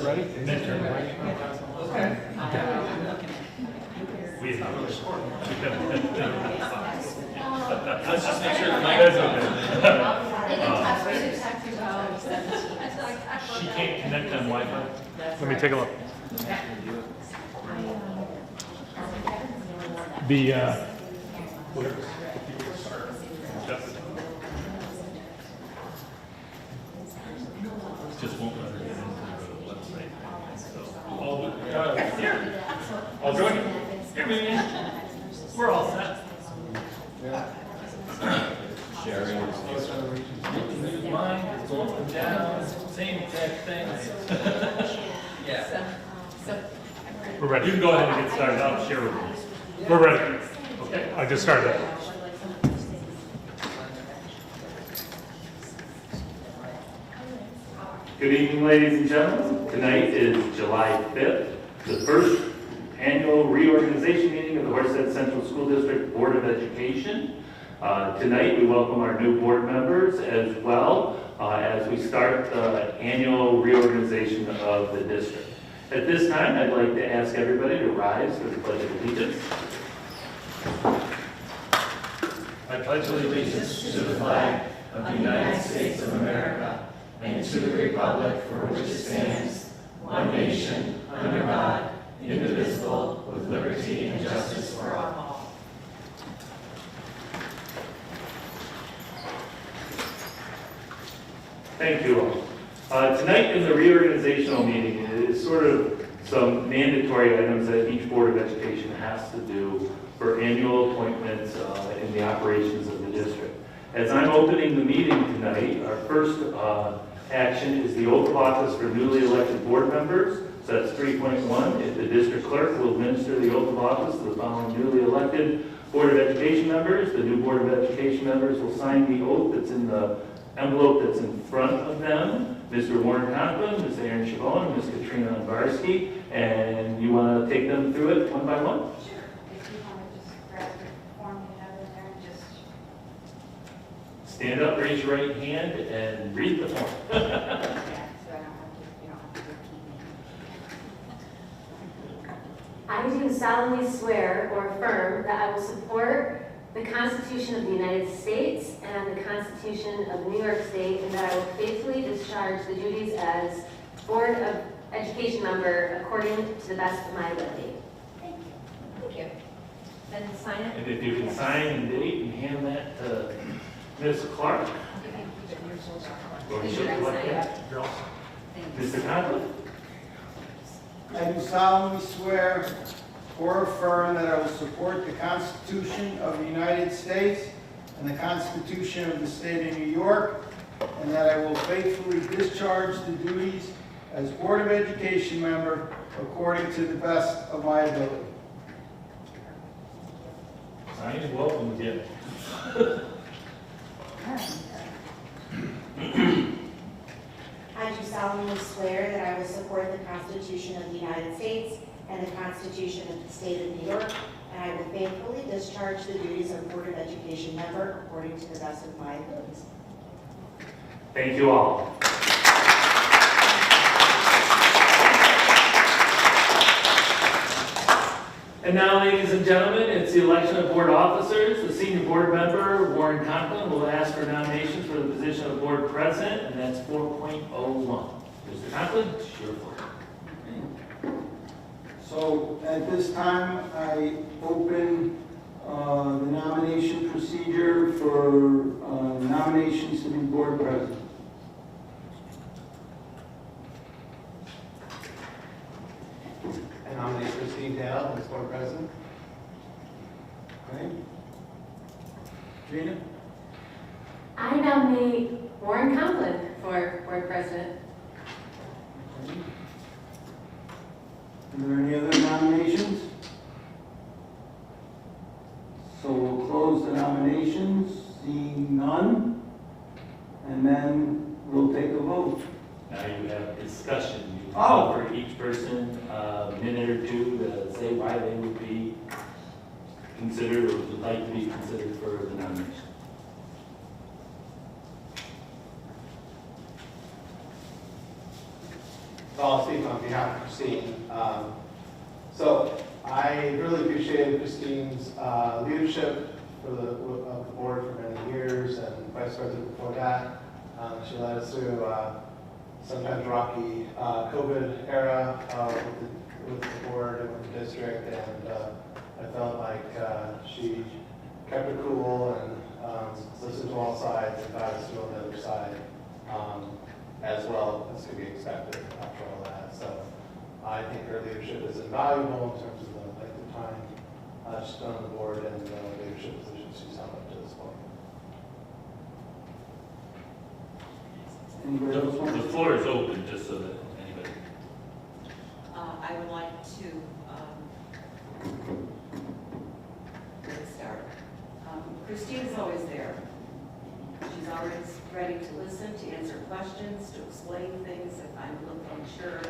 ready? Midterm break. Okay. Let's just make sure the mic is okay. She can't connect on Wi-Fi. Let me take a look. The Just won't let her get into the website. So, I'll join you. here, baby. We're all set. Sharing. Mine is going down, same exact thing. Yeah. We're ready. You can go ahead and get started. I'll share with you. We're ready. Okay. I just started. Good evening, ladies and gentlemen. Tonight is July 5th, the first annual reorganization meeting of the Horsehead Central School District Board of Education. Tonight, we welcome our new board members as well as we start the annual reorganization of the district. At this time, I'd like to ask everybody to rise for the Pledge of Allegiance. I pledge allegiance to the flag of the United States of America and to the republic for which it stands, one nation, under God, indivisible, with liberty and justice for all. Thank you all. Tonight in the reorganizational meeting is sort of some mandatory items that each Board of Education has to do for annual appointments in the operations of the district. As I'm opening the meeting tonight, our first action is the oath of office for newly elected board members. So that's 3.1. If the district clerk will administer the oath of office to the following newly elected Board of Education members, the new Board of Education members will sign the oath that's in the envelope that's in front of them. Mr. Warren Conklin, Ms. Erin Chabon, and Ms. Katrina Unvarsky. And you want to take them through it one by one? Sure. If you want to just grab the form you have in there and just. Stand up, raise your right hand, and read the form. Yeah, so I don't have to, you don't have to repeat me. I do solemnly swear or affirm that I will support the Constitution of the United States and the Constitution of New York State, and that I will faithfully discharge the duties as Board of Education member according to the best of my ability. Thank you. Thank you. Then sign it. And if you can sign and date and hand that to Ms. Clark. Or Did you she'll guys collect sign that. it? Thank you. Mr. Conklin. I do solemnly swear or affirm that I will support the Constitution of the United States and the Constitution of the State of New York, and that I will faithfully discharge the duties as Board of Education member according to the best of my ability. Sign and welcome again. I do solemnly swear that I will support the Constitution of the United States and the Constitution of the State of New York, and I will faithfully discharge the duties of Board of Education member according to the best of my abilities. Thank you all. And now, ladies and gentlemen, it's the election of board officers. The senior board member, Warren Conklin, will ask for nominations for the position of board president, and that's 4.01. Mr. Conklin, it's your floor. So at this time, I open the nomination procedure for nominations to be board president. I nominate Christine Dale as board president. Okay. Trina? I nominate Warren Conklin for board president. Okay. Are there any other nominations? So we'll close the nominations, seeing none, and then we'll take a vote. Now you have discussion. You can Oh. offer each person a minute or two to say why they would be considered or would like to be considered for the nomination. I'll speak on behalf of Christine. So I really appreciated Christine's leadership of the board for many years, and vice president before that. She led us through sometimes rocky COVID era with the board and with the district, and I felt like she kept it cool and listened to all sides and got us to on the other side as well as could be expected after all that. So I think her leadership is invaluable in terms of the length of time she's been on the board and the leadership positions she's held up to this point. The floor is open, just so that anybody. I would like to start. Christine is always there. She's always ready to listen, to answer questions, to explain things if I'm a little unsure.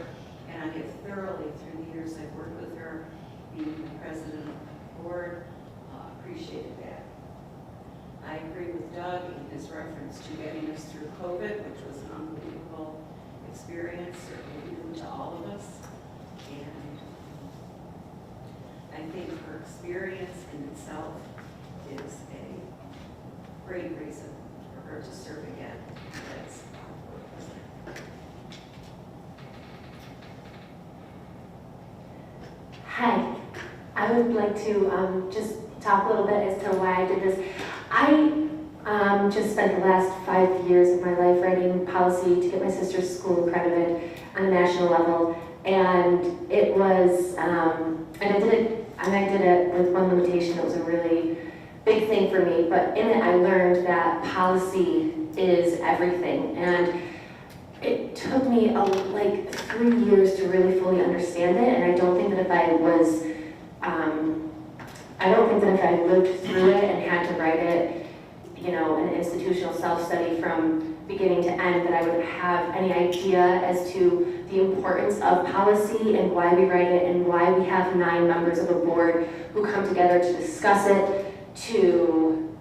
And I have thoroughly, through the years I've worked with her, being the president of the board, appreciated that. I agree with Doug in his reference to getting us through COVID, which was an unbelievable experience, certainly new to all of us. And I think her experience in itself is a great reason for her to serve again as board president. Hi, I would like to just talk a little bit as to why I did this. I just spent the last 5 years of my life writing policy to get my sister's school accredited on a national level, and it was, and I did it with one limitation. It was a really big thing for me, but in it I learned that policy is everything, and it took me like 3 years to really fully understand it, and I don't think that if I was, I don't think that if I lived through it and had to write it, you know, an institutional self-study from beginning to end, that I would have any idea as to the importance of policy and why we write it and why we have 9 members of a board who come together to discuss it, to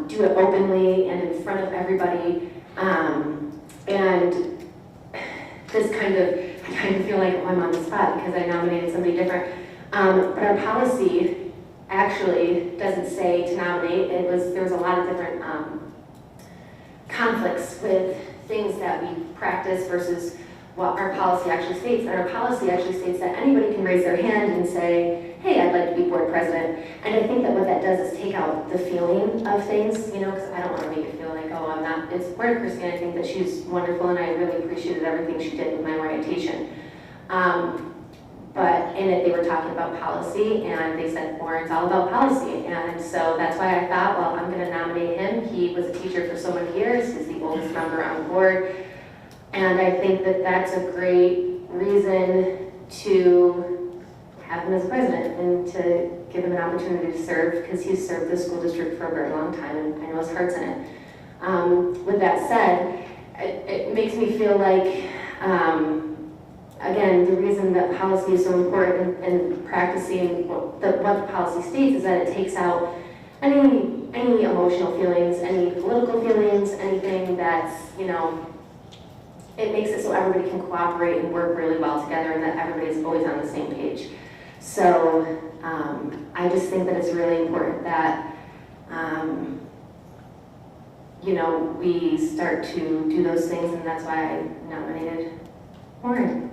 do it openly and in front of everybody, and this I kind of feel like I'm on the spot because I nominated somebody different. But our policy actually doesn't say to nominate. There was a lot of different conflicts with things that we practice versus what our policy actually states. And our policy actually states that anybody can raise their hand and say, hey, I'd like to be board president. And I think that what that does is take out the feeling of things, you know, because I don't want to make it feel like, oh, I'm not in support of Christine. I think that she's wonderful, and I really appreciated everything she did with my orientation. But in it, they were talking about policy, and they said, Warren's all about policy. And so that's why I thought, well, I'm going to nominate him. He was a teacher for so many years. He's the oldest member on the board. And I think that that's a great reason to have him as president and to give him an opportunity to serve, because he's served the school district for a very long time, and I know his heart's in it. With that said, it makes me feel like, again, the reason that policy is so important in practicing what the policy states is that it takes out any emotional feelings, any political feelings, anything that's, you know, it makes it so everybody can cooperate and work really well together and that everybody's always on the same page. So I just think that it's really important that, you know, we start to do those things, and that's why I nominated Warren.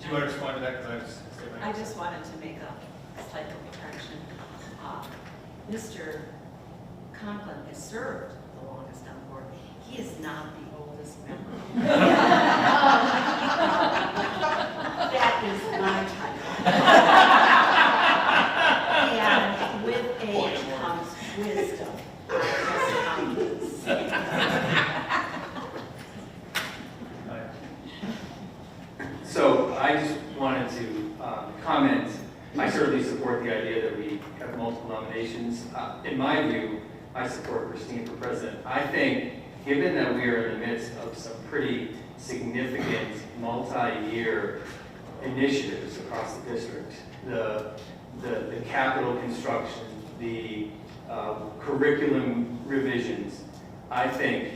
Do you want to respond to that? Because I just wanted to make a slight correction. Mr. Conklin has served the longest on board. He is not the oldest member. That is my title. And with age comes wisdom. So I just wanted to comment. I certainly support the idea that we have multiple nominations. In my view, I support Christine for president. I think, given that we are in the midst of some pretty significant multi-year initiatives across the district, the capital construction, the curriculum revisions, I think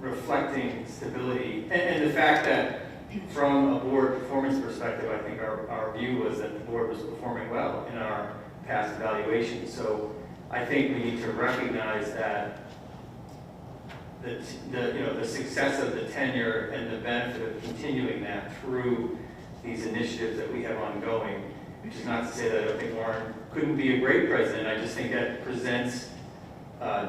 reflecting stability, and the fact that from a board performance perspective, I think our view was that the board was performing well in our past evaluations. So I think we need to recognize that the success of the tenure and the benefit of continuing that through these initiatives that we have ongoing, which is not to say that I don't think Warren couldn't be a great president. I just think that presents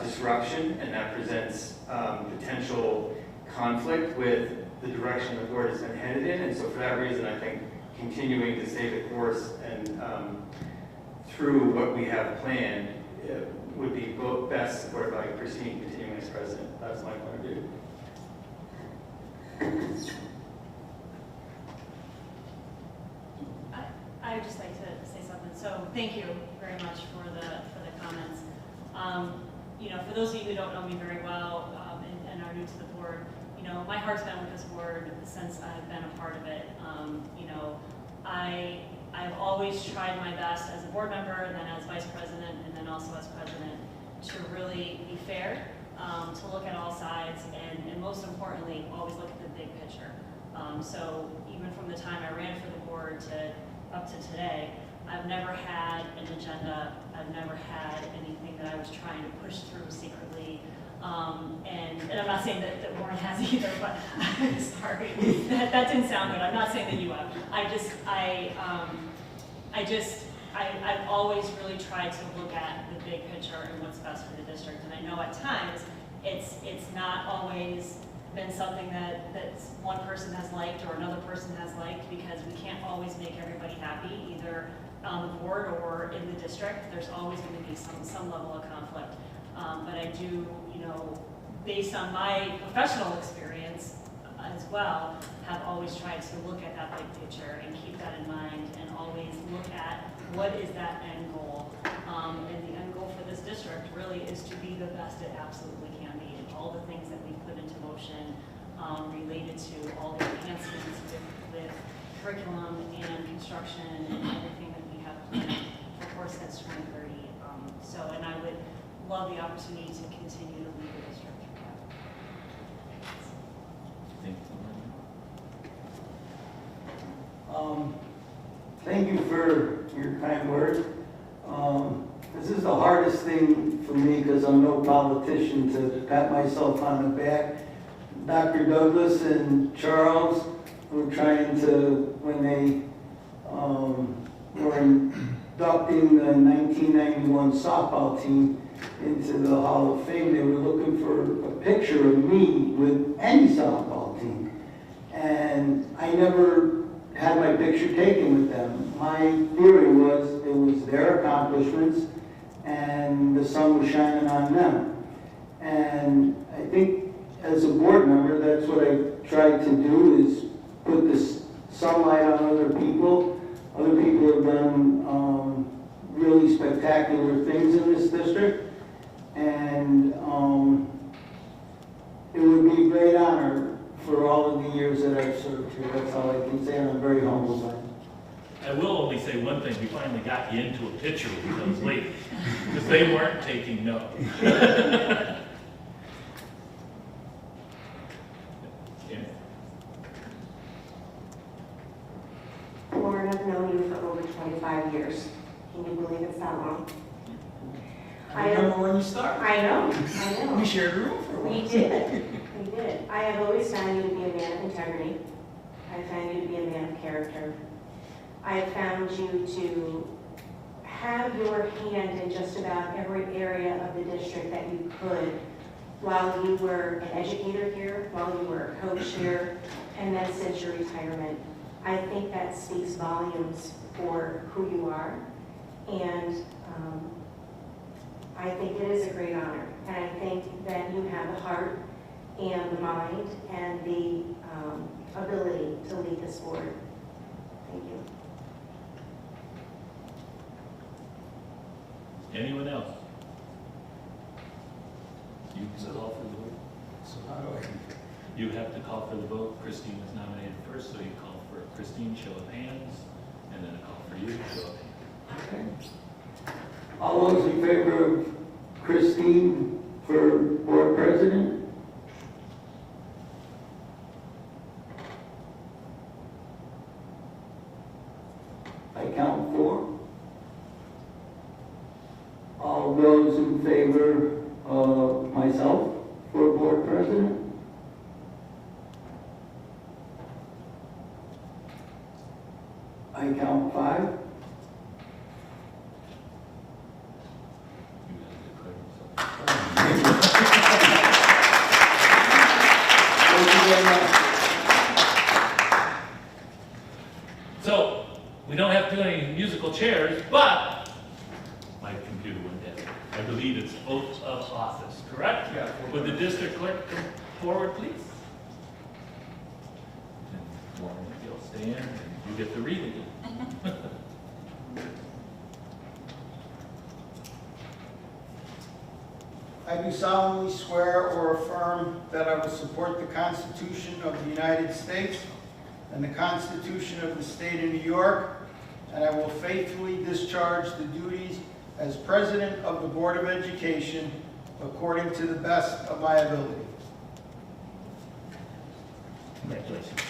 disruption, and that presents potential conflict with the direction the board has been headed in. And so for that reason, I think continuing to stay the course and through what we have planned would be both best supported by Christine continuing as president. That's my point of view. I'd just like to say something. So thank you very much for the comments. For those of you who don't know me very well and are new to the board, my heart's been with this board since I've been a part of it. I've always tried my best as a board member, then as vice president, and then also as president, to really be fair, to look at all sides, and most importantly, always look at the big picture. So even from the time I ran for the board to up to today, I've never had an agenda. I've never had anything that I was trying to push through secretly. And I'm not saying that Warren has either, but sorry, that didn't sound good. I'm not saying that you have. I've always really tried to look at the big picture and what's best for the district. And I know at times it's not always been something that one person has liked or another person has liked, because we can't always make everybody happy, either on the board or in the district. There's always going to be some level of conflict. But I do, based on my professional experience as well, have always tried to look at that big picture and keep that in mind, and always look at what is that end goal. And the end goal for this district really is to be the best it absolutely can be, and all the things that we put into motion related to all the enhancements with curriculum and construction and everything that we have planned for course since 2030. And I would love the opportunity to continue to lead the district through that. Thank you for your kind words. This is the hardest thing for me, because I'm no politician, to pat myself on the back. Dr. Douglas and Charles were trying to, when they were inducting the 1991 softball team into the Hall of Fame, they were looking for a picture of me with any softball team. And I never had my picture taken with them. My theory was it was their accomplishments and the sun was shining on them. And I think as a board member, that's what I tried to do, is put this sunlight on other people. Other people have done really spectacular things in this district. And it would be a great honor for all of the years that I've served here. That's all I can say, and I'm very humbled by it. I will only say one thing. We finally got you into a picture with those ladies, because they weren't taking notes. Lauren, I've known you for over 25 years. Can you believe it's that long? I remember when you started. I know. We shared a room for a while. We did. I have always found you to be a man of integrity. I have found you to be a man of character. I have found you to have your hand in just about every area of the district that you could, while you were an educator here, while you were a coach here, and then since your retirement. I think that speaks volumes for who you are, and I think it is a great honor. And I think that you have the heart and the mind and the ability to lead this board. Thank you. Anyone else? You can call for the vote. So how do I? You have to call for the vote. Christine was nominated first, so you call for Christine, show of hands, and then a call for you, show of hands. Okay. All those in favor of Christine for board president? All those in favor of myself for board president? I count 5. You have to declare yourself. Thank you very much. So, we don't have to do any musical chairs, but my computer went dead. I believe it's oath of office, correct? Yeah. Would the district clerk come forward, please? And Warren, if you'll stand, and you get to read it. I do solemnly swear or affirm that I will support the Constitution of the United States and the Constitution of the State of New York, and I will faithfully discharge the duties as President of the Board of Education according to the best of my ability. Congratulations.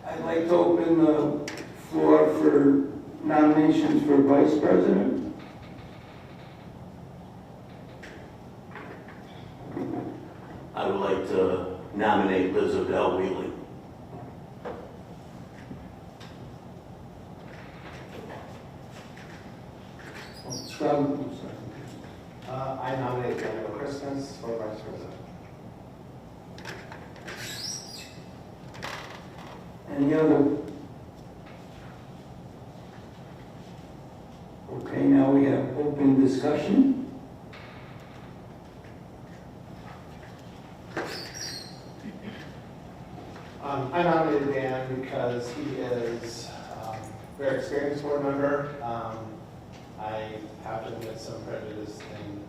I'd like to open the floor for nominations for vice president. I would like to nominate Lizabelle Wheeling. I nominate Daniel Christmas for vice president. Any other? Okay, now we have open discussion. I nominated Dan because he is a very experienced board member. I have to admit some prejudice in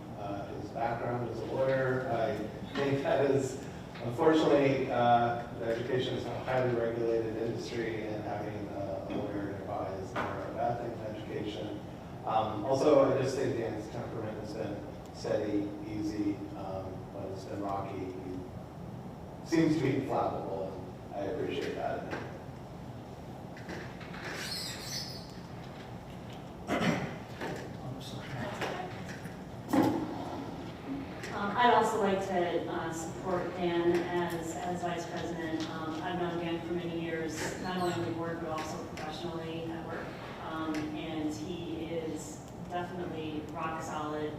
his background as a lawyer. I think that is, unfortunately, education is a highly regulated industry, and having a lawyer nearby is never a bad thing in education. Also, I just think Dan's temperament has been steady, easy, when it's been rocky. He seems to be flammable, and I appreciate that. I'd also like to support Dan as vice president. I've known Dan for many years, not only on the board, but also professionally at work. And he is definitely rock solid,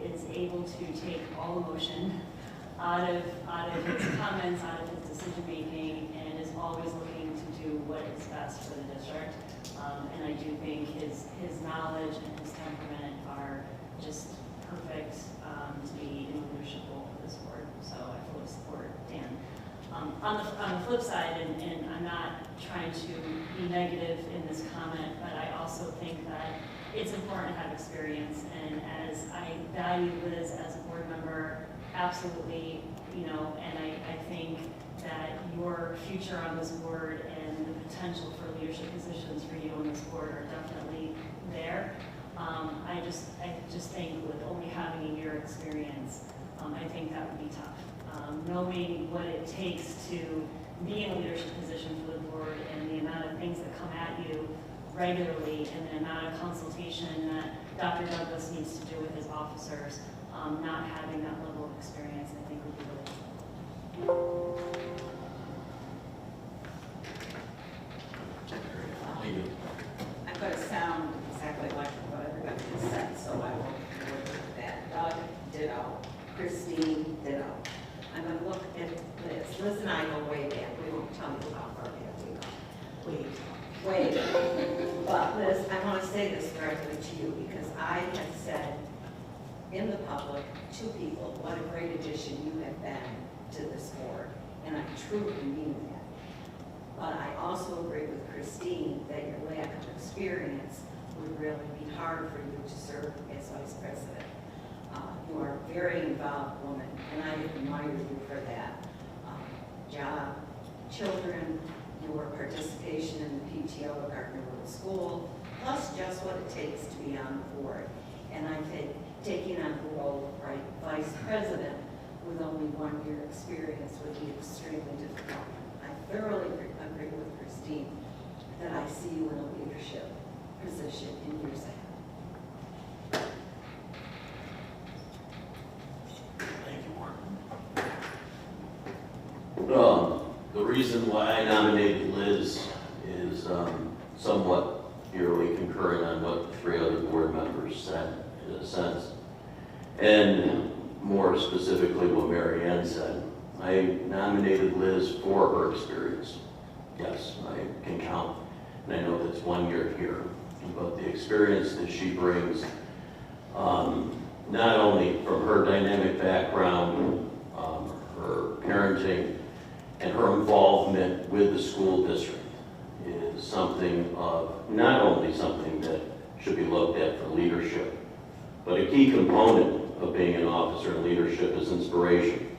is able to take all emotion out of his comments, out of his decision making, and is always looking to do what is best for the district. And I do think his knowledge and his temperament are just perfect to be in the leadership role for this board. So I fully support Dan. On the flip side, and I'm not trying to be negative in this comment, but I also think that it's important to have experience. And as I value Liz as a board member, absolutely, and I think that your future on this board and the potential for leadership positions for you on this board are definitely there. I just think with only having a year experience, I think that would be tough. Knowing what it takes to be in a leadership position for the board and the amount of things that come at you regularly and the amount of consultation that Dr. Douglas needs to do with his officers, not having that level of experience, I think would be really tough. I'm going to sound exactly like what everybody has said, so I won't go into that. Doug, ditto. Christine, ditto. I'm going to look at Liz. Liz and I go way back. We won't tell you how far back we go. Way back. But Liz, I want to say this directly to you because I have said in the public to people what a great addition you have been to this board, and I truly mean that. But I also agree with Christine that your lack of experience would really be hard for you to serve as vice president. You are a very involved woman, and I admire you for that. Job, children, your participation in the PTO at Gardner Middle School, plus just what it takes to be on the board. And I think taking on the role of vice president with only 1 year experience would be extremely difficult. I thoroughly agree with Christine that I see you in a leadership position in years ahead. Thank you, Mark. The reason why I nominated Liz is somewhat eerily concurring on what the 3 other board members said, in a sense. And more specifically what Mary Ann said. I nominated Liz for her experience. Yes, I can count, and I know that's 1 year here, but the experience that she brings, not only from her dynamic background, her parenting, and her involvement with the school district is something of, not only something that should be looked at for leadership, but a key component of being an officer in leadership is inspiration.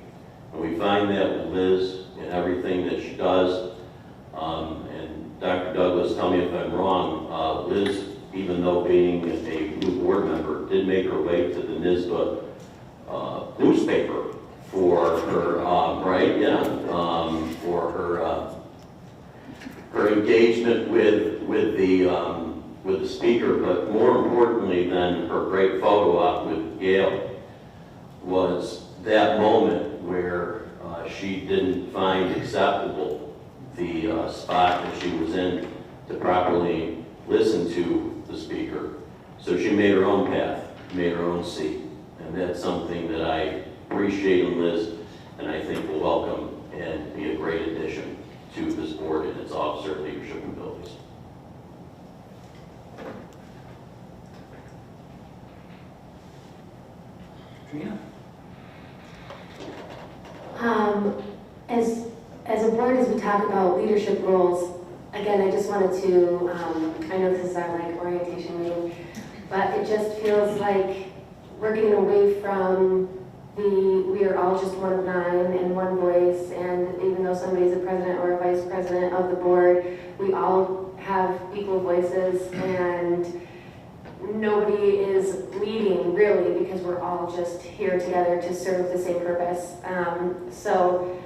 And we find that with Liz in everything that she does. And Dr. Douglas, tell me if I'm wrong, Liz, even though being a new board member, did make her way to the NYSBA newspaper for her, for her engagement with the speaker, but more importantly than her great photo op with Gail was that moment where she didn't find acceptable the spot that she was in to properly listen to the speaker. So she made her own path, made her own seat. And that's something that I appreciate in Liz, and I think will welcome and be a great addition to this board and its officer leadership abilities. Trina? As a board, as we talk about leadership roles, again, I just wanted to, I know this is our orientation meeting, but it just feels like we're getting away from we are all just one of 9 and one voice, and even though somebody's a president or a vice president of the board, we all have equal voices, and nobody is leading really because we're all just here together to serve the same purpose. So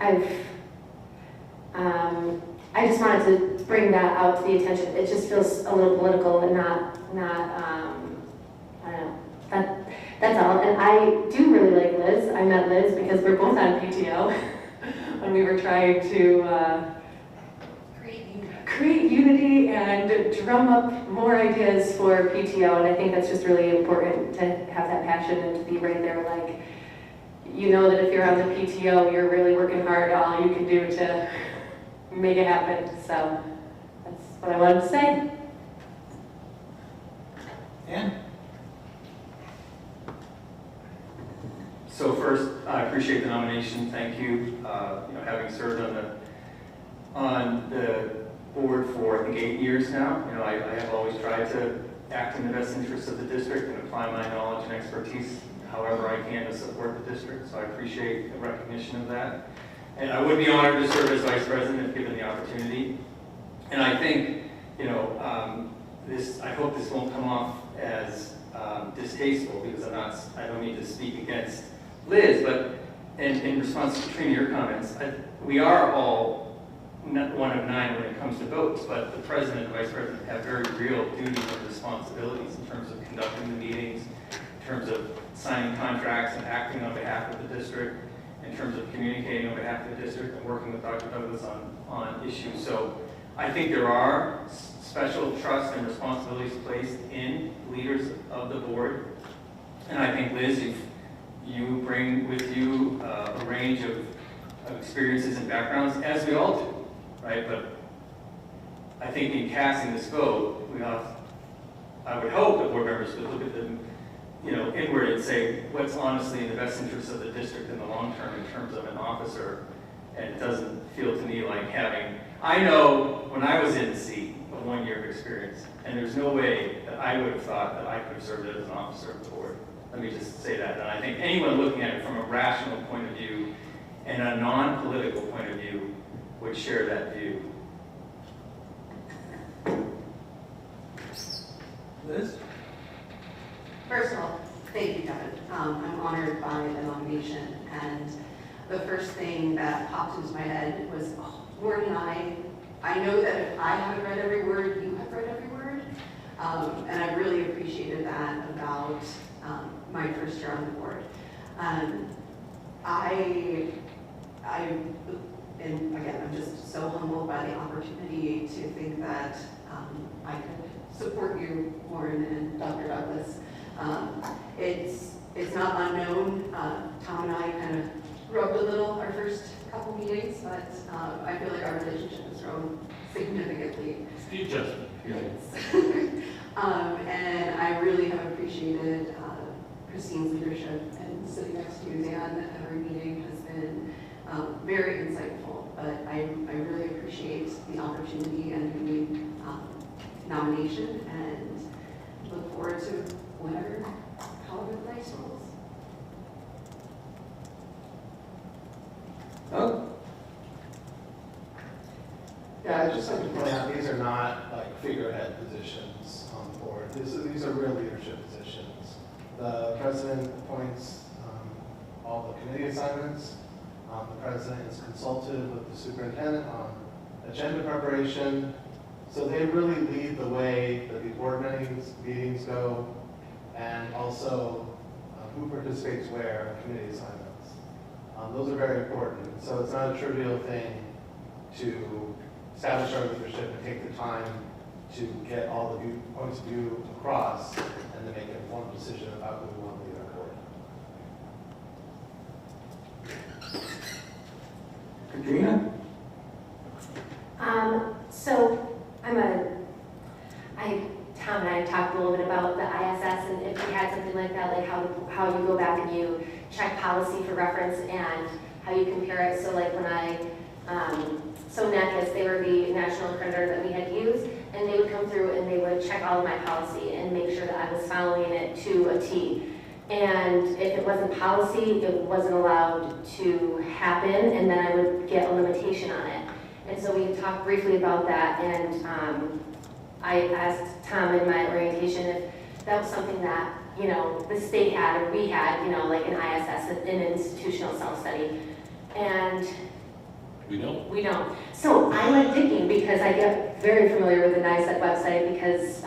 I just wanted to bring that out to the attention. It just feels a little political and not I don't know. That's all. And I do really like Liz. I met Liz because we're both on PTO when we were trying to create unity and drum up more ideas for PTO. And I think that's just really important to have that passion and to be right there. Like, you know that if you're on the PTO, you're really working hard. All you can do to make it happen. So that's what I wanted to say. Ann? So first, I appreciate the nomination. Thank you. Having served on the board for I think 8 years now, I have always tried to act in the best interest of the district and apply my knowledge and expertise however I can to support the district. So I appreciate the recognition of that. And I would be honored to serve as vice president if given the opportunity. And I think, I hope this won't come off as distasteful because I don't need to speak against Liz, but in response to Trina, your comments, we are all one of 9 when it comes to votes, but the president and vice president have very real duties and responsibilities in terms of conducting the meetings, in terms of signing contracts and acting on behalf of the district, in terms of communicating on behalf of the district and working with Dr. Douglas on issues. So I think there are special trust and responsibilities placed in leaders of the board. And I think, Liz, you bring with you a range of experiences and backgrounds, as we all do, right? But I think in casting this vote, I would hope that board members would look at them, inward and say, what's honestly in the best interest of the district in the long term in terms of an officer. And it doesn't feel to me like I know when I was in the seat of 1 year of experience, and there's no way that I would have thought that I could have served as an officer of the board. Let me just say that. And I think anyone looking at it from a rational point of view and a non-political point of view would share that view. Liz? First of all, thank you, Kevin. I'm honored by the nomination. And the first thing that popped into my head was, oh, Ward and I know that if I haven't read every word, you have read every word. And I really appreciated that about my first year on the board. And again, I'm just so humbled by the opportunity to think that I could support you, Warren and Dr. Douglas. It's not unknown. Tom and I kind of rubbed a little our first couple meetings, but I feel like our relationship has grown significantly. Steve Justin. And I really have appreciated Christine's leadership, and sitting next to you, Dan, at every meeting has been very insightful. But I really appreciate the opportunity and the nomination, and look forward to however the dice rolls. Doug? Yeah, I'd just like to point out, these are not like figurehead positions on the board. These are real leadership positions. The president appoints all the committee assignments. The president is consulted with the superintendent on agenda preparation. So they really lead the way that the board meetings go, and also who participates where in committee assignments. Those are very important. So it's not a trivial thing to establish our leadership and take the time to get all the points of view across and then make an informed decision about who we want to lead our board. Katrina? Tom and I talked a little bit about the ISS, and if we had something like that, like how you go back and you check policy for reference and how you compare it. So like when NACIS, they were the national accreditor that we had used, and they would come through and they would check all of my policy and make sure that I was following it to a T. And if it wasn't policy, it wasn't allowed to happen, and then I would get a limitation on it. And so we talked briefly about that, and I asked Tom in my orientation if that was something that, the state had or we had, like an ISS, an institutional self-study. And We don't. we don't. So I went digging because I get very familiar with the NICET website because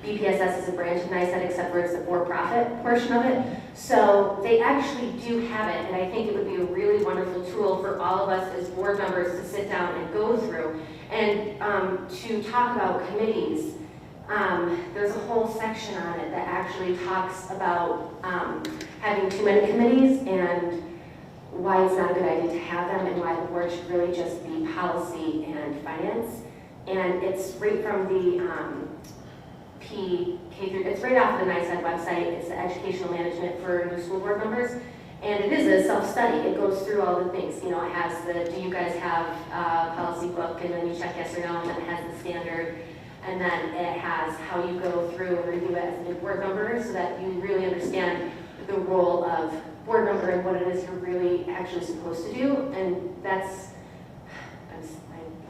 BPSS is a branch of NICET except for it's the for-profit portion of it. So they actually do have it, and I think it would be a really wonderful tool for all of us as board members to sit down and go through. And to talk about committees, there's a whole section on it that actually talks about having too many committees and why it's not a good idea to have them and why the board should really just be policy and finance. And it's right from the it's right off the NICET website. It's the educational management for new school board members. And it is a self-study. It goes through all the things. It has the, do you guys have a policy book? And then you check yes or no, and then it has the standard. And then it has how you go through and review it as a new board member so that you really understand the role of board member and what it is you're really actually supposed to do. And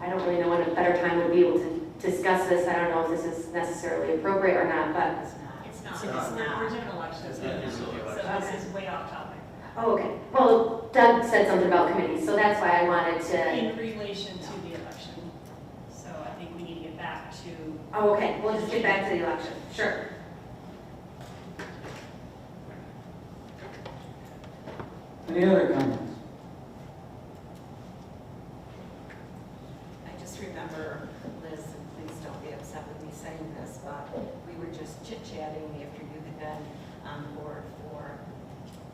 I don't really know when a better time would be able to discuss this. I don't know if this is necessarily appropriate or not, but. It's not. We're doing elections. So this is way off topic. Oh, okay. Well, Doug said something about committees, so that's why I wanted to. In relation to the election. So I think we need to get back to. Oh, okay. We'll just get back to the election. Sure. Any other comments? I just remember, Liz, and please don't be upset with me saying this, but we were just chit-chatting after you had been on board for,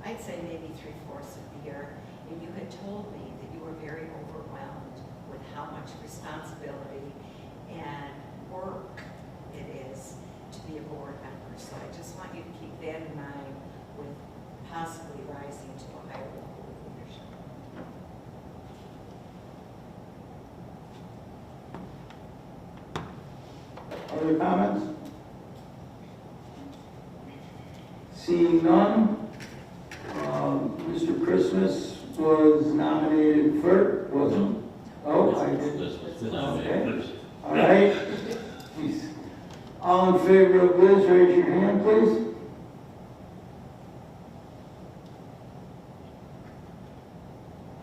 I'd say maybe 3/4 of the year, and you had told me that you were very overwhelmed with how much responsibility and work it is to be a board member. So I just want you to keep that in mind with possibly rising to a higher level of leadership. Other comments? Seeing none, Mr. Christmas was nominated for, wasn't? Oh, I did. Liz was Okay. nominated. All right. All in favor of Liz, raise your hand, please.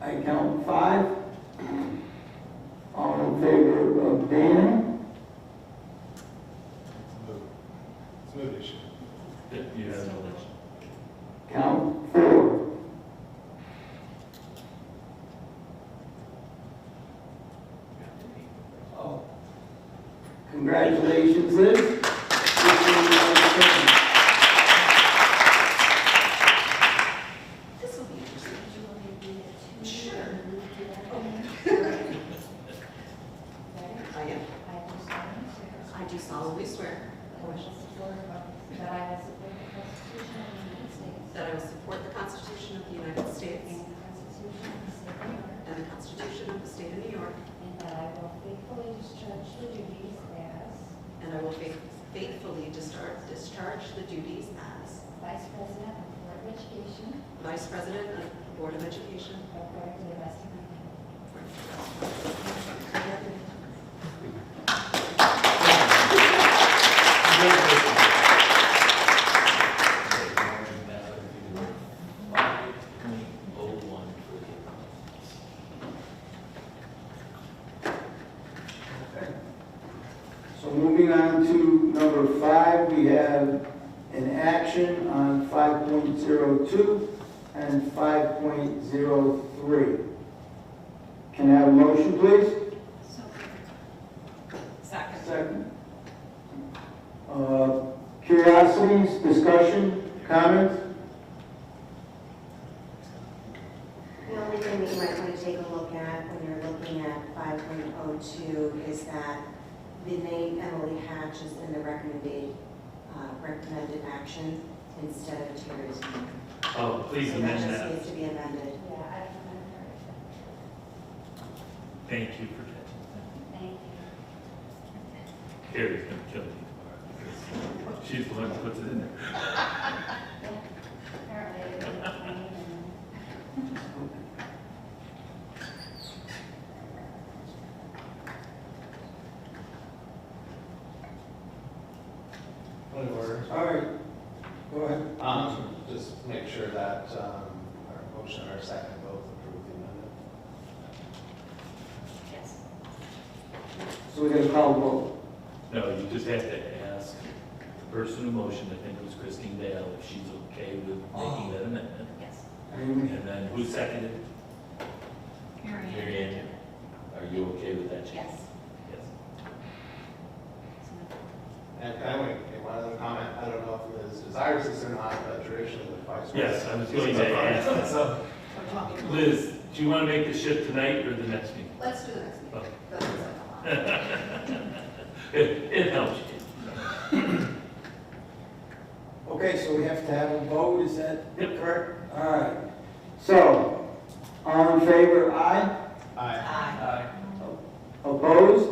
I count 5. All in favor of Dana? It's moved issue. You have no election. Count 4. Oh. Congratulations, Liz. This will be interesting. Sure. I am. I do solemnly swear That I will support the Constitution of the United States. that I will support the Constitution of the United States And the Constitution of the State of New York. and that I will faithfully discharge the duties as And I will faithfully discharge the duties as Vice President of the Board of Education Vice President of the Board of Education. according to the best of my ability. So moving on to number 5, we have an action on 5.02 and 5.03. Can I have a motion, please? Second. Second. Curiosities, discussion, comments? The only thing that you might want to take a look at when you're looking at 5.02 is that the name Emily Hatch is in the recommended action instead of Terry's name. Oh, please So amend just that. needs to be amended. Yeah, I remember. Thank you for catching Thank you. that. Carrie's gonna kill me tomorrow because she's the one who puts it in there. Apparently, I didn't know my name in Point of order. All right, go ahead. Just make sure that our motion and our second both approve the amendment. Yes. So we got to call the vote. No, you just have to ask the person who motioned, I think it was Christine Dale, if she's okay with making that amendment. Yes. And then who seconded? Mary Mary Ann. Are you okay with that change? Yes. Yes. And can I make one other comment? I don't know if Liz desires this or not, but traditionally the vice president. Yes, I was going to ask. So, Liz, do you want to make the shift tonight or the next meeting? Let's do the next meeting. Oh. That's what I thought. It helps you. Okay, so we have to have a vote, is that Yep. correct? All right. So, all in favor, aye? aye. Opposed?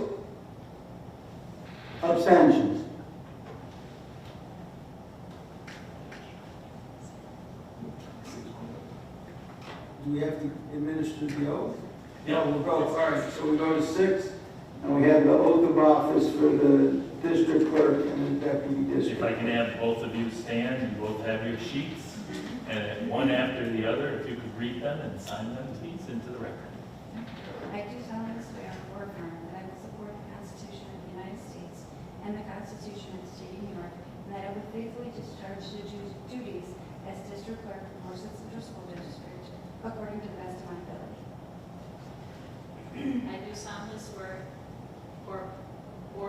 Abstentions? Do we have to administer the oath? Yeah. We'll go, all right, so we go to 6, and we have the oath of office for the district clerk and the deputy district. If I can have both of you stand, you both have your sheets, and one after the other, if you could read them and sign them, please, into the record. I do solemnly swear or affirm that I will support the Constitution of the United States and the Constitution of the State of New York, and that I will faithfully discharge the duties as district clerk of Morrison Central School District according to the best of my ability. I do solemnly swear or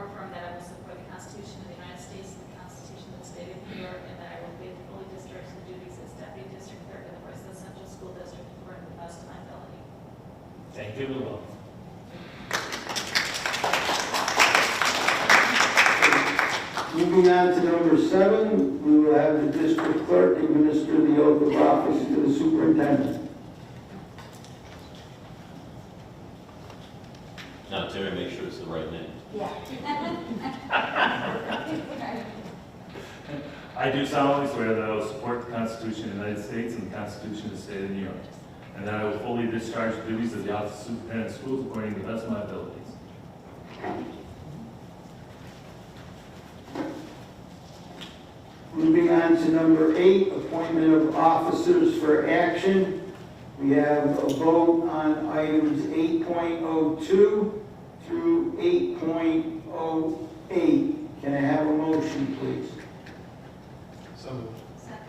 affirm that I will support the Constitution of the United States and the Constitution of the State of New York, and that I will faithfully discharge the duties as Deputy District Clerk of the Morrison Central School District according to the best of my ability. Thank you, Lou. Moving on to number 7, we will have the district clerk administer the oath of office to the superintendent. Now, Terry, make sure it's the right name. Yeah. I do solemnly swear that I will support the Constitution of the United States and the Constitution of the State of New York, and that I will fully discharge the duties of the office of superintendent of schools according to the best of my abilities. Moving on to number 8, appointment of officers for action. We have a vote on items 8.02 through 8.08. Can I have a motion, please? So moved. Second.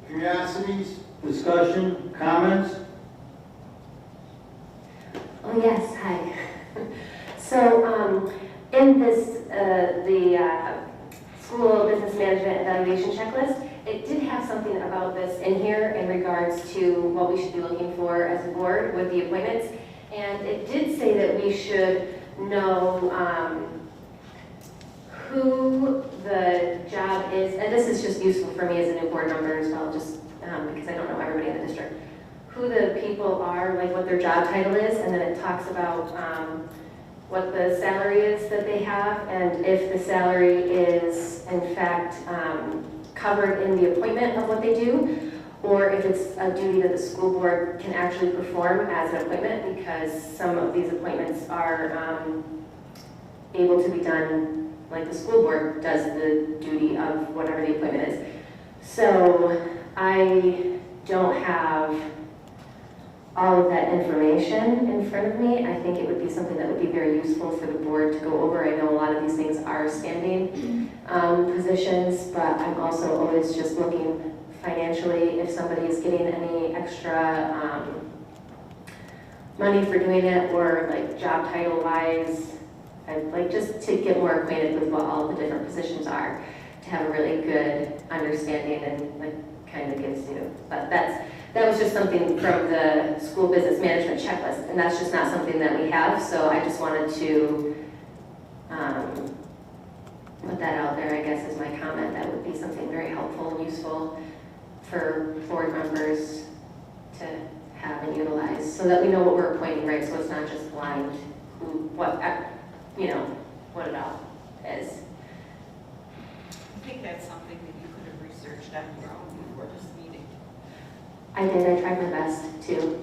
Curiosities, discussion, comments? Oh, yes, hi. So, in this, the school business management evaluation checklist, it did have something about this in here in regards to what we should be looking for as a board with the appointments. And it did say that we should know who the job is, and this is just useful for me as a new board member as well, just because I don't know everybody in the district, who the people are, like what their job title is, and then it talks about what the salary is that they have, and if the salary is in fact covered in the appointment of what they do, or if it's a duty that the school board can actually perform as an appointment, because some of these appointments are able to be done, like the school board does the duty of whatever the appointment is. So I don't have all of that information in front of me. I think it would be something that would be very useful for the board to go over. I know a lot of these things are standing positions, but I'm also always just looking financially if somebody is getting any extra money for doing it, or like job title wise. I'd like just to get more acquainted with what all the different positions are, to have a really good understanding, and like kind of gives you, but that was just something from the school business management checklist, and that's just not something that we have, so I just wanted to put that out there, I guess, as my comment. That would be something very helpful and useful for board members to have and utilize, so that we know what we're appointing, right? So it's not just blind, what it all is. I think that's something that you could have researched on your own before this meeting, I did, I tried my best to.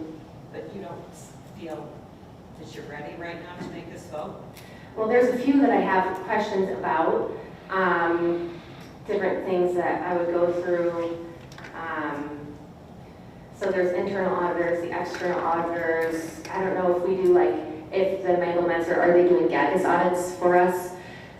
but you don't feel that you're ready right now to make this vote? Well, there's a few that I have questions about, different things that I would go through. So there's internal auditors, the external auditors. I don't know if we do if the Mangelmans are they doing GAGAS audits for us?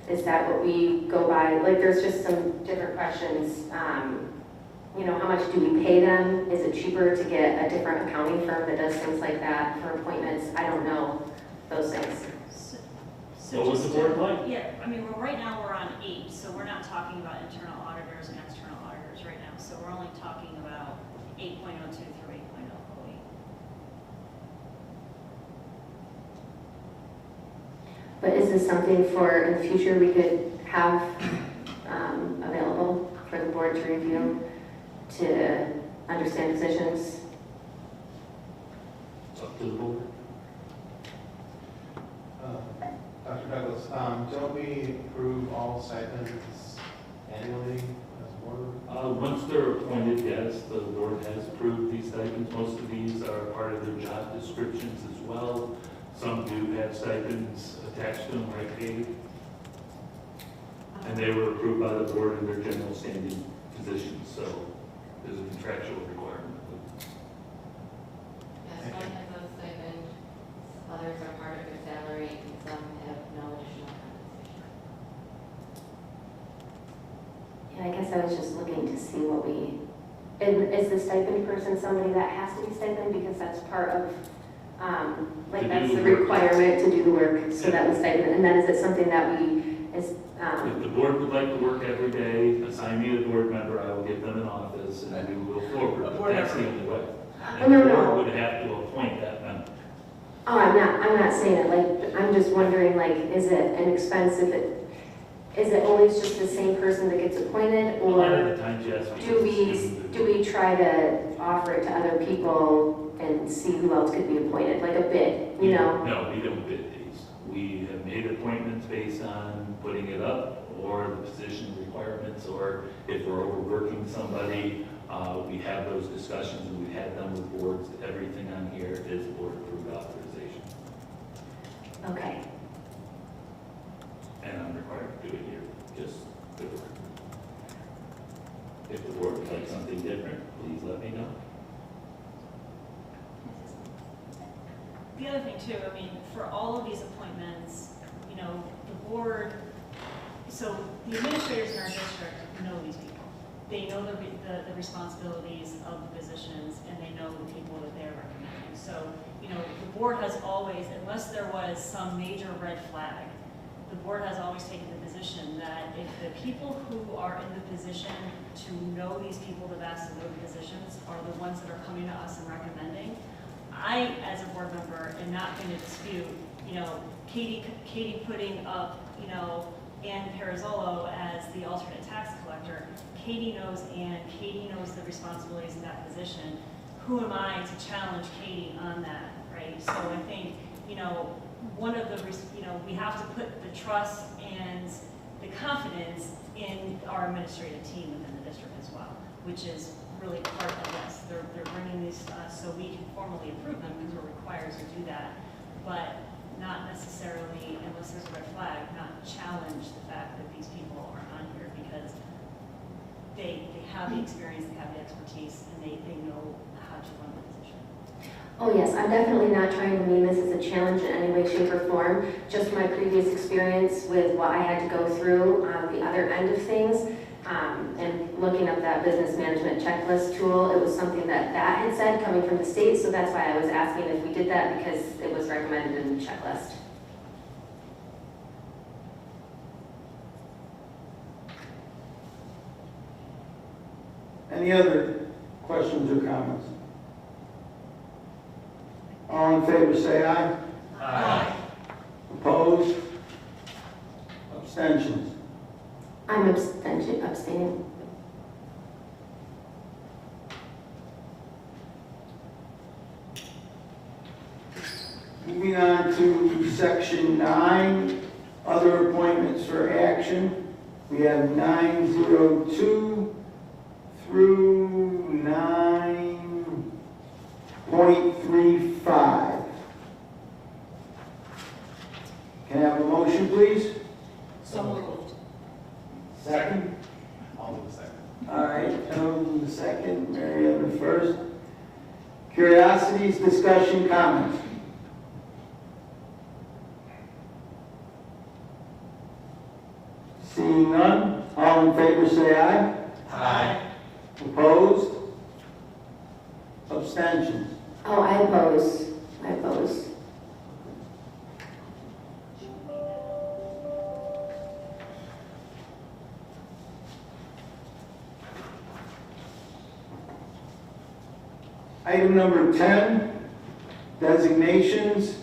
Is that what we go by? Like, there's just some different questions. How much do we pay them? Is it cheaper to get a different accounting firm that does things like that for appointments? I don't know those things. What was the board like? Yeah, I mean, right now we're on 8, so we're not talking about internal auditors and external auditors right now. So we're only talking about 8.02 through 8.08. But is this something for, in the future, we could have available for the board to review, to understand positions? It's up to the board. Dr. Douglas, don't we approve all stipends annually as a board? Once they're appointed, yes, the board has approved these stipends. Most of these are part of their job descriptions as well. Some do have stipends attached to them, right, Katie? And they were approved by the board in their general standing positions, so there's a contractual requirement. Yes, some have no stipend, others are part of their salary, and some have no additional compensation. And I guess I was just looking to see what is the stipend person somebody that has to be stipend, because that's part of, that's the requirement to do the work, so that we stipend, and then is it something that If the board would like to work every day, assign me a board member, I will give them an office, and we will go forward, but that's the only way. And the board would have to appoint that member. Oh, I'm not saying it, I'm just wondering, is it an expense is it always just the same person that gets appointed, A lot of or the times, yes. do we try to offer it to other people and see who else could be appointed, like a bid, No, we don't bid these. We have made appointments based on putting it up, or the position requirements, or if we're overworking somebody, we have those discussions, and we've had them with boards. Everything on here is board-approved authorization. Okay. And I'm required to do it here, just for the record. If the board would like something different, please let me know. the other thing too, I mean, for all of these appointments, you know, the board, so the administrators in our district know these people. They know the responsibilities of the positions, and they know the people that they're recommending. So, you know, the board has always, unless there was some major red flag, the board has always taken the position that if the people who are in the position to know these people the best and know the positions are the ones that are coming to us and recommending, I, as a board member, am not going to dispute, you know, Katie putting up, you know, Ann Perazzolo as the alternate tax collector. Katie knows Ann, Katie knows the responsibilities in that position. Who am I to challenge Katie on that, right? So I think, you know, one of the, you know, we have to put the trust and the confidence in our administrative team within the district as well, which is really part of this. They're bringing these to us so we can formally approve them because we're required to do that, but not necessarily, unless there's a red flag, not challenge the fact that these people are on here because they have the experience, they have the expertise, and they know how to run the position. Oh yes, I'm definitely not trying to mean this as a challenge in any way, shape, or form. Just my previous experience with what I had to go through on the other end of things, and looking up that business management checklist tool, it was something that had said coming from the state, so that's why I was asking if we did that because it was recommended in the checklist. Any other questions or comments? All in favor, say aye. Aye. Opposed? Abstentions? I'm abstaining. Moving on to section 9, other appointments for action. We have 902 through 9.35. Can I have a motion, please? So moved. Second? I'll do the second. All right, Ellen the second, Mary Ellen the first. Curiosities, discussion, comments? Seeing none, all in favor say aye. Aye. Opposed? Abstentions? Oh, I oppose. I oppose. Item number 10, designations.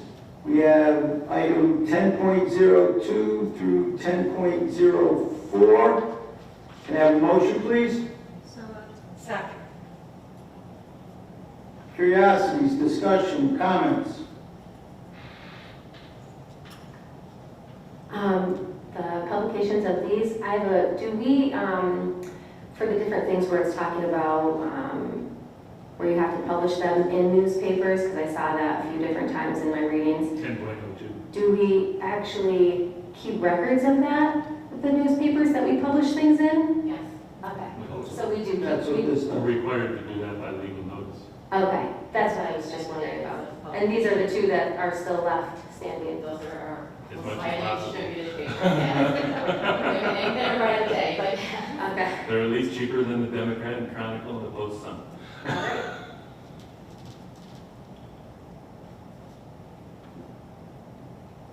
We have item 10.02 through 10.04. Can I have a motion, please? So moved. Second. Curiosities, discussion, comments? The publications of these, I have a, do we, for the different things where it's talking about, where you have to publish them in newspapers, because I saw that a few different times in my readings. 10.02. Do we actually keep records of that, with the newspapers that we publish things in? Yes. Okay, so we do. That's what this We're does. required to do that by legal notice. Okay, that's what I was just wondering about. And these are the two that are still left standing. Those are our As much as highly possible. distributed papers. Yes. Ain't gonna write a day, but. Okay. They're at least cheaper than the Democrat and Chronicle and the Post-Sun.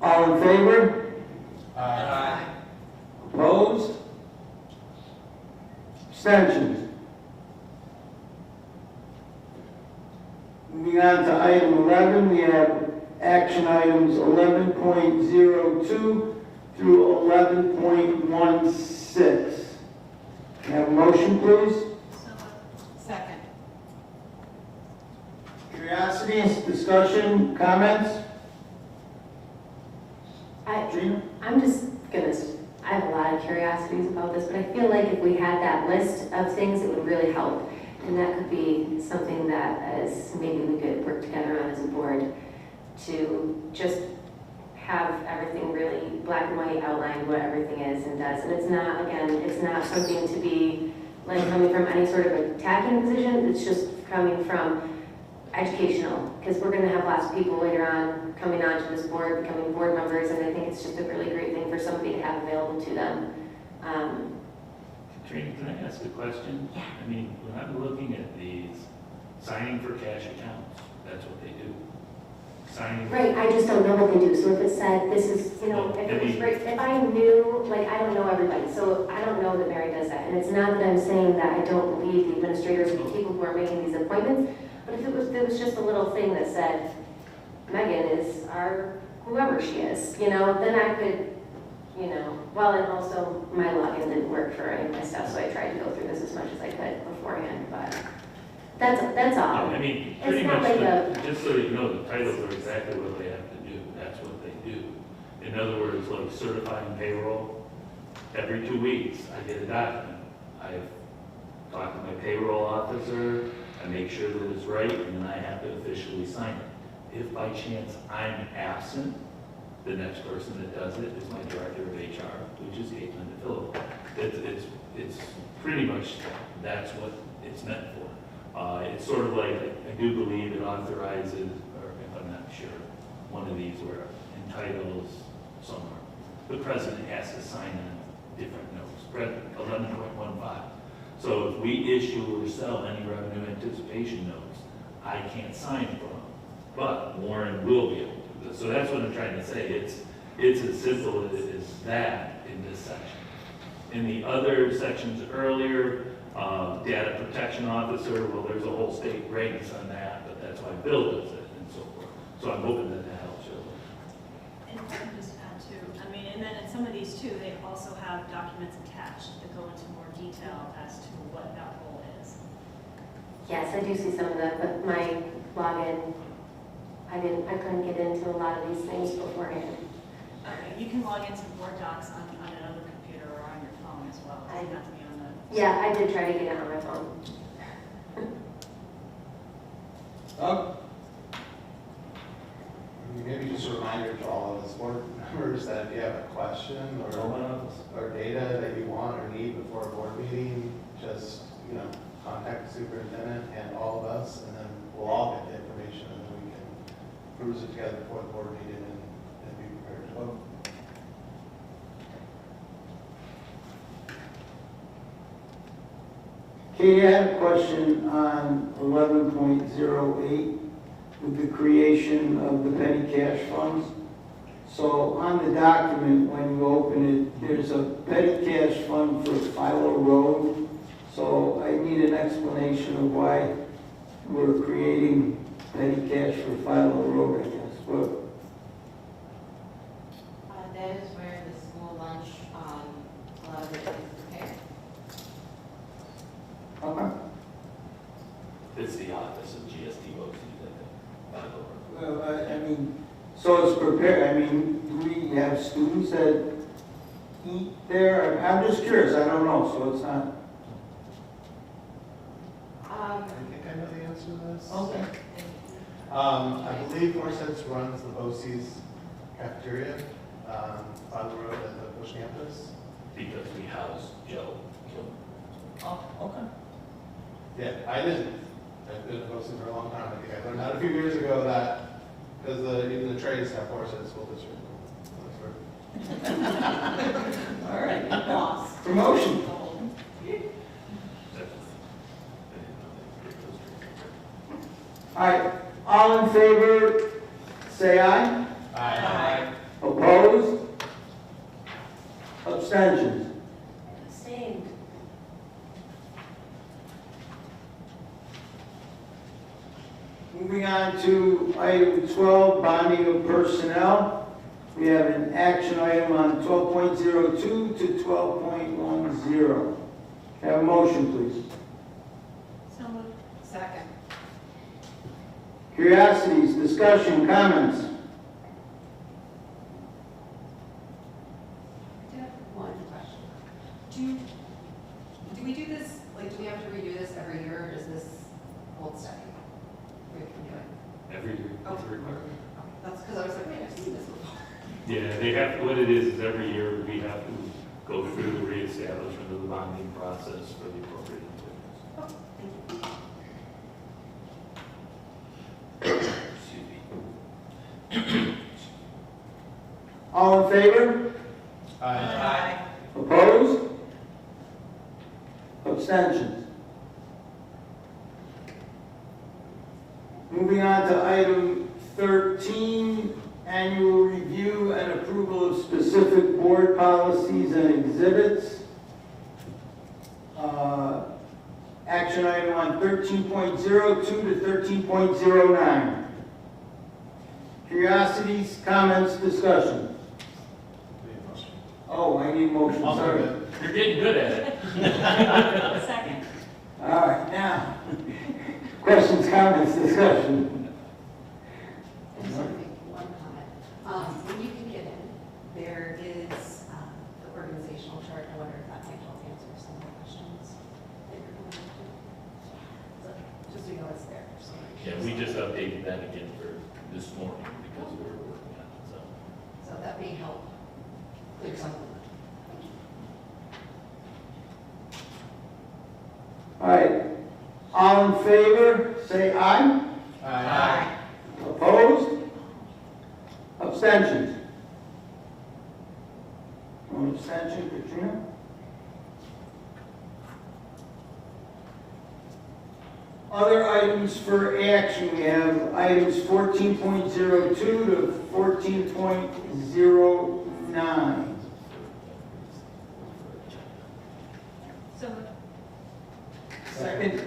All in favor? Aye. Opposed? Abstentions? Moving on to item 11, we have action items 11.02 through 11.16. Can I have a motion, please? So moved. Second. Curiosities, discussion, comments? Gina? I'm just gonna, I have a lot of curiosities about this, but I feel like if we had that list of things, it would really help. And that could be something that as maybe we could work together on as a board to just have everything really black and white outlined what everything is and does. And it's not, again, it's not something to be like coming from any sort of attacking position. It's just coming from educational, because we're going to have lots of people later on coming onto this board, becoming board members, and I think it's just a really great thing for somebody to have available to them. Katrina, can I ask a question? Yeah. I mean, when I'm looking at these, signing for cash accounts, that's what they do. Signing. Right, I just don't know what they do, so if it said, this is, you know, if it was right, if I knew, like, I don't know everybody, so I don't know that Mary does that, and it's not that I'm saying that I don't believe the administrators and the people who are making these appointments, but if it was just a little thing that said, Megan is our, whoever she is, you know, then I could, you know, well, and also my login didn't work for any of my stuff, so I tried to go through this as much as I could beforehand, but that's all. I mean, It's pretty not much, like just so you know, the titles are exactly what they have to do. That's what they do. In other words, like certifying payroll, every 2 weeks, I get a document. I've talked to my payroll officer, I make sure that it's right, and then I have to officially sign it. If by chance I'm absent, the next person that does it is my director of HR, which is Caitlin DeFilippo. It's pretty much, that's what it's meant for. It's sort of like, I do believe it authorizes, or if I'm not sure, one of these where entitles somewhere. The president has to sign on different notes, 11.15. So if we issue or sell any revenue anticipation notes, I can't sign for them, but Warren will be able to do this. So that's what I'm trying to say. It's as simple as that in this section. In the other sections earlier, data protection officer, well, there's a whole state regs on that, but that's why Bill does it and so forth. So I'm hoping that that helps you. And if I can just add too, I mean, and then in some of these too, they also have documents attached that go into more detail as to what that role is. Yes, I do see some of that, but my login, I couldn't get into a lot of these things beforehand. Okay, you can log into Word Docs on another computer or on your phone as well. It doesn't have to be on the. Yeah, I did try to get it on my phone. Maybe just a reminder to all of us board members that if you have a question or data that you want or need before a board meeting, just, you know, contact the superintendent and all of us, and then we'll all get the information, and then we can cruise it together before the board meeting and be prepared to vote. Katie, I have a question on 11.08 with the creation of the petty cash funds. So on the document, when you open it, there's a petty cash fund for Philo Road. So I need an explanation of why we're creating petty cash for Philo Road, I guess. What? That is where the school lunch, a lot of it is prepared. Okay. It's the office of GSD BOE, Well, I mean, so it's prepared, I mean, do we have students that eat there? I'm just curious, I don't know, so it's not. I think I know the answer to this. Okay. I believe Morse's runs the BOCES cafeteria on the road at the Bush campus. because we house Joe. Oh, okay. Yeah, I didn't. I've been hosting for a long time. I think I learned out a few years ago that, because even the trades have horses at the school district. All right. Promotion. All right, all in favor, say aye. Aye. Opposed? Abstentions? Abstained. Moving on to item 12, bonding of personnel. We have an action item on 12.02 to 12.10. Have a motion, please. So moved. Second. Curiosities, discussion, comments? I do have one question. Do we do this, like, do we have to redo this every year, or does this hold steady? We can do it. Every year, it's Okay. required. That's because I was like, wait, I've seen this before. Yeah, they have, what it is every year we have to go through the reestablishment of the bonding process for the appropriate employees. All in favor? Aye. Opposed? Abstentions? Moving on to item 13, annual review and approval of specific board policies and exhibits. Action item on 13.02 to 13.09. Curiosities, comments, discussion. Oh, I need a motion, I'll sorry. move it. You're getting good at it. Second. All right, now, questions, comments, discussion. I just want to make one comment. When you can get in, there is the organizational chart. I wonder if that might help answer some of the questions that you're going to have to. So just so you know it's there. So Yeah, we just updated that again for this morning because we were working on it, so. So that may help clear something up. All right, all in favor, say aye. Aye. Opposed? Abstentions? One abstention, Katrina? Other items for action, we have items 14.02 to 14.09. So moved. Second.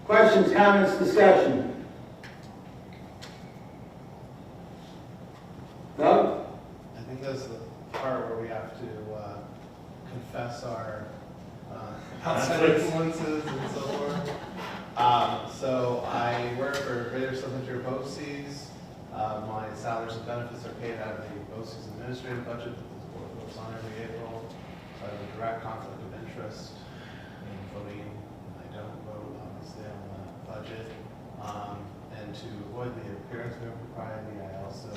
Questions, comments, discussion? Doug? I think that's the part where we have to confess our outside Conflicts. influences and so forth. So I work for Greater Southern Tier BOCES. My salaries and benefits are paid out of the BOCES administrative budget that this board votes on every April. So I have a direct conflict of interest in voting. I don't vote, obviously, on the budget. And to avoid the appearance of impropriety, I also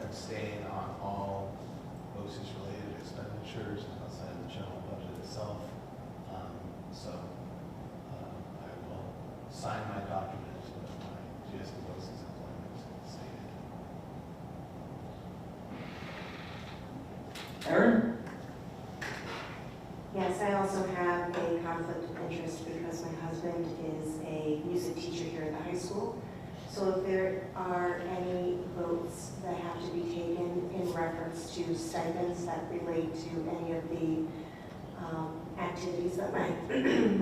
abstain on all BOCES-related expenditures outside the general budget itself. So I will sign my document with my GSD BOCES employment stated. Aaron? Yes, I also have a conflict of interest because my husband is a music teacher here at the high school. So if there are any votes that have to be taken in reference to stipends that relate to any of the activities that my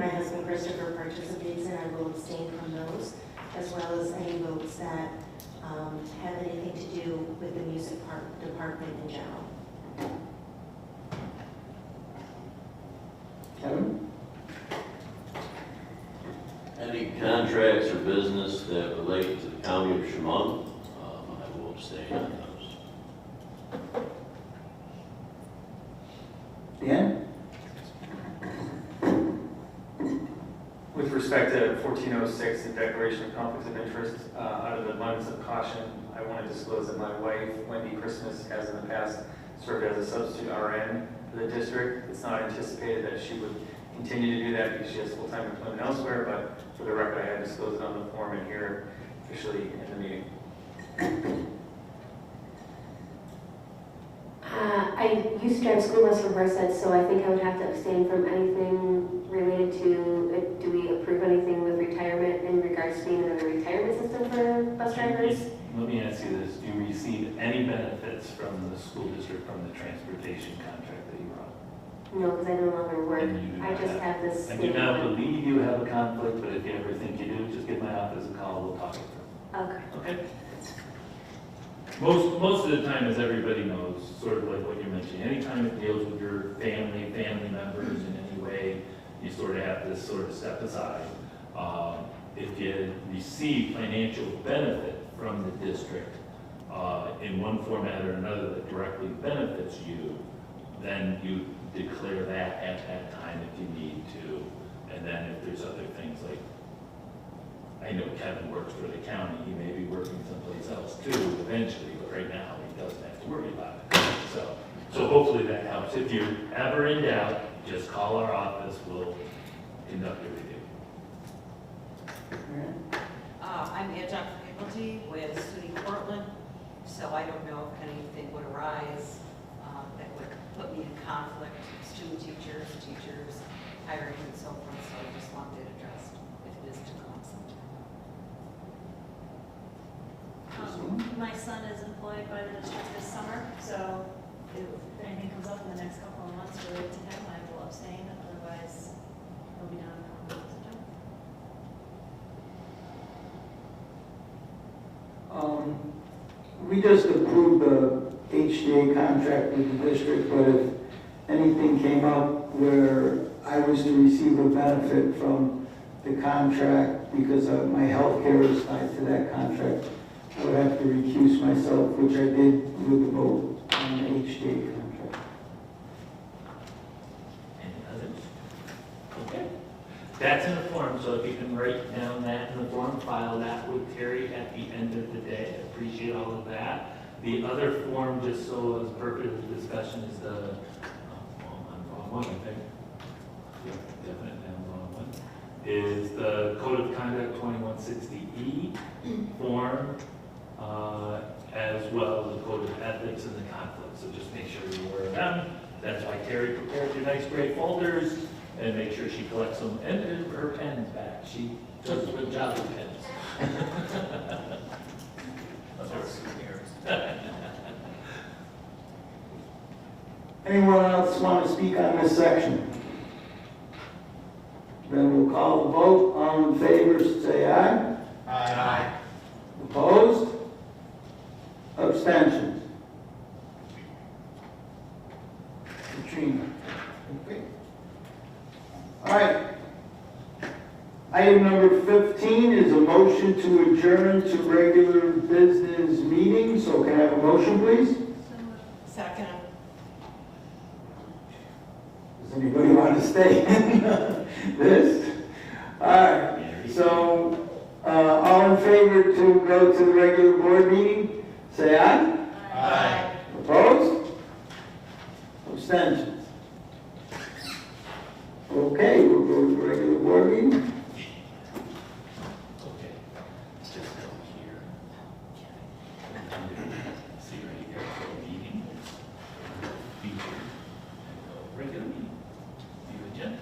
husband Christopher participates in, I will abstain from those, as well as any votes that have anything to do with the music department in general. Kevin? Any contracts or business that relate to the county of Chemung, I will abstain on those. Dan? With respect to 1406, the Declaration of Conflicts of Interest, out of the abundance of caution, I want to disclose that my wife, Wendy Christmas, has in the past served as a substitute RN for the district. It's not anticipated that she would continue to do that because she has full-time employment elsewhere, but for the record, I had disclosed it on the form and here officially in the meeting. I used to drive school bus for Merced, so I think I would have to abstain from anything related to, do we approve anything with retirement in regards to being in a retirement system for bus drivers? Let me ask you this, do you receive any benefits from the school district from the transportation contract that you're on? No, because I no longer work. And you do I not just have this. I do not believe you have a conflict, but if you ever think you do, just give my office a call, we'll talk it through. Okay. Okay? Most of the time, as everybody knows, sort of like what you mentioned, anytime it deals with your family members in any way, you sort of have to sort of step aside. If you receive financial benefit from the district in one format or another that directly benefits you, then you declare that at that time if you need to. And then if there's other things like, I know Kevin works for the county, he may be working someplace else too eventually, but right now he doesn't have to worry about it. So hopefully that helps. If you're ever in doubt, just call our office, we'll conduct a review. I'm adjunct faculty with SUNY Portland, So I don't know if anything would arise that would put me in conflict, student teachers, hiring and so forth, so I just wanted it addressed if it is to come up sometime. My son is employed by the district this summer, so if anything comes up in the next couple of months related to him, I will abstain, otherwise he'll be down in the September. We just approved the HCA contract with the district, but if anything came up where I was to receive a benefit from the contract because of my health care is tied to that contract, I would have to recuse myself, which I did with the vote on the HCA contract. Any others? Okay. That's in the form, so if you can write down that in the form, file that with Terry at the end of the day. I appreciate all of that. The other form, just so as purpose of discussion, is the, I'm wrong one, I think. Yeah, definitely I'm wrong one. Is the Code of Conduct 2160E form, as well as the Code of Ethics and the conflict. So just make sure you're aware of them. That's why Terry prepared your nice gray folders, and make sure she collects them and her pens back. She does a good job with pens. Anyone else want to speak on this section? Then we'll call the vote. All in favor, say aye. Aye. Opposed? Abstentions? Katrina. Okay. All right. Item number 15 is a motion to adjourn to regular business meeting. So can I have a motion, please? Second. Does anybody want to stay in this? All right. So all in favor to go to the regular board meeting, say aye. Aye. Opposed? Abstentions? Okay, we'll go to the regular board meeting. Okay. Just go here. See right here, go meeting. Feature. And go regular meeting. View agenda.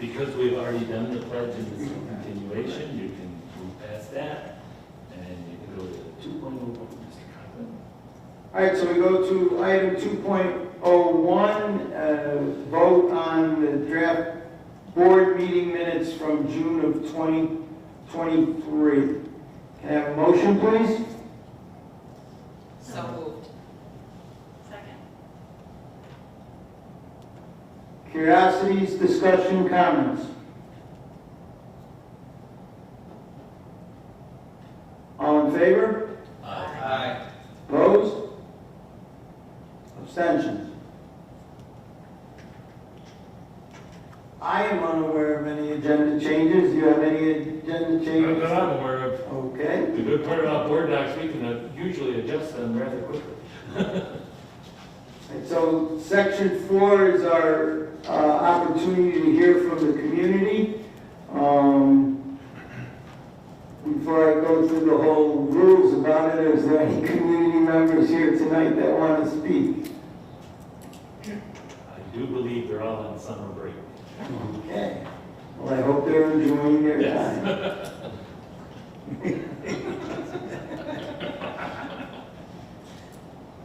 Because we've already done the pledge and this is a continuation, you can move past that, and you can go to 2.0, Mr. Conklin. All right, so we go to item 2.01, vote on the draft board meeting minutes from June of 2023. Can I have a motion, please? So moved. Second. Curiosities, discussion, comments? All in favor? Aye. Opposed? Abstentions? I am unaware of any agenda changes. Do you have any agenda changes? That I'm aware of. Okay. The good part about board docs, we can usually adjust them rather quickly. And so section 4 is our opportunity to hear from the community. Before I go through the whole rules about it, is there any community members here tonight that want to speak? I do believe they're all on summer break. Okay. Well, I hope they're enjoying their Yes. time.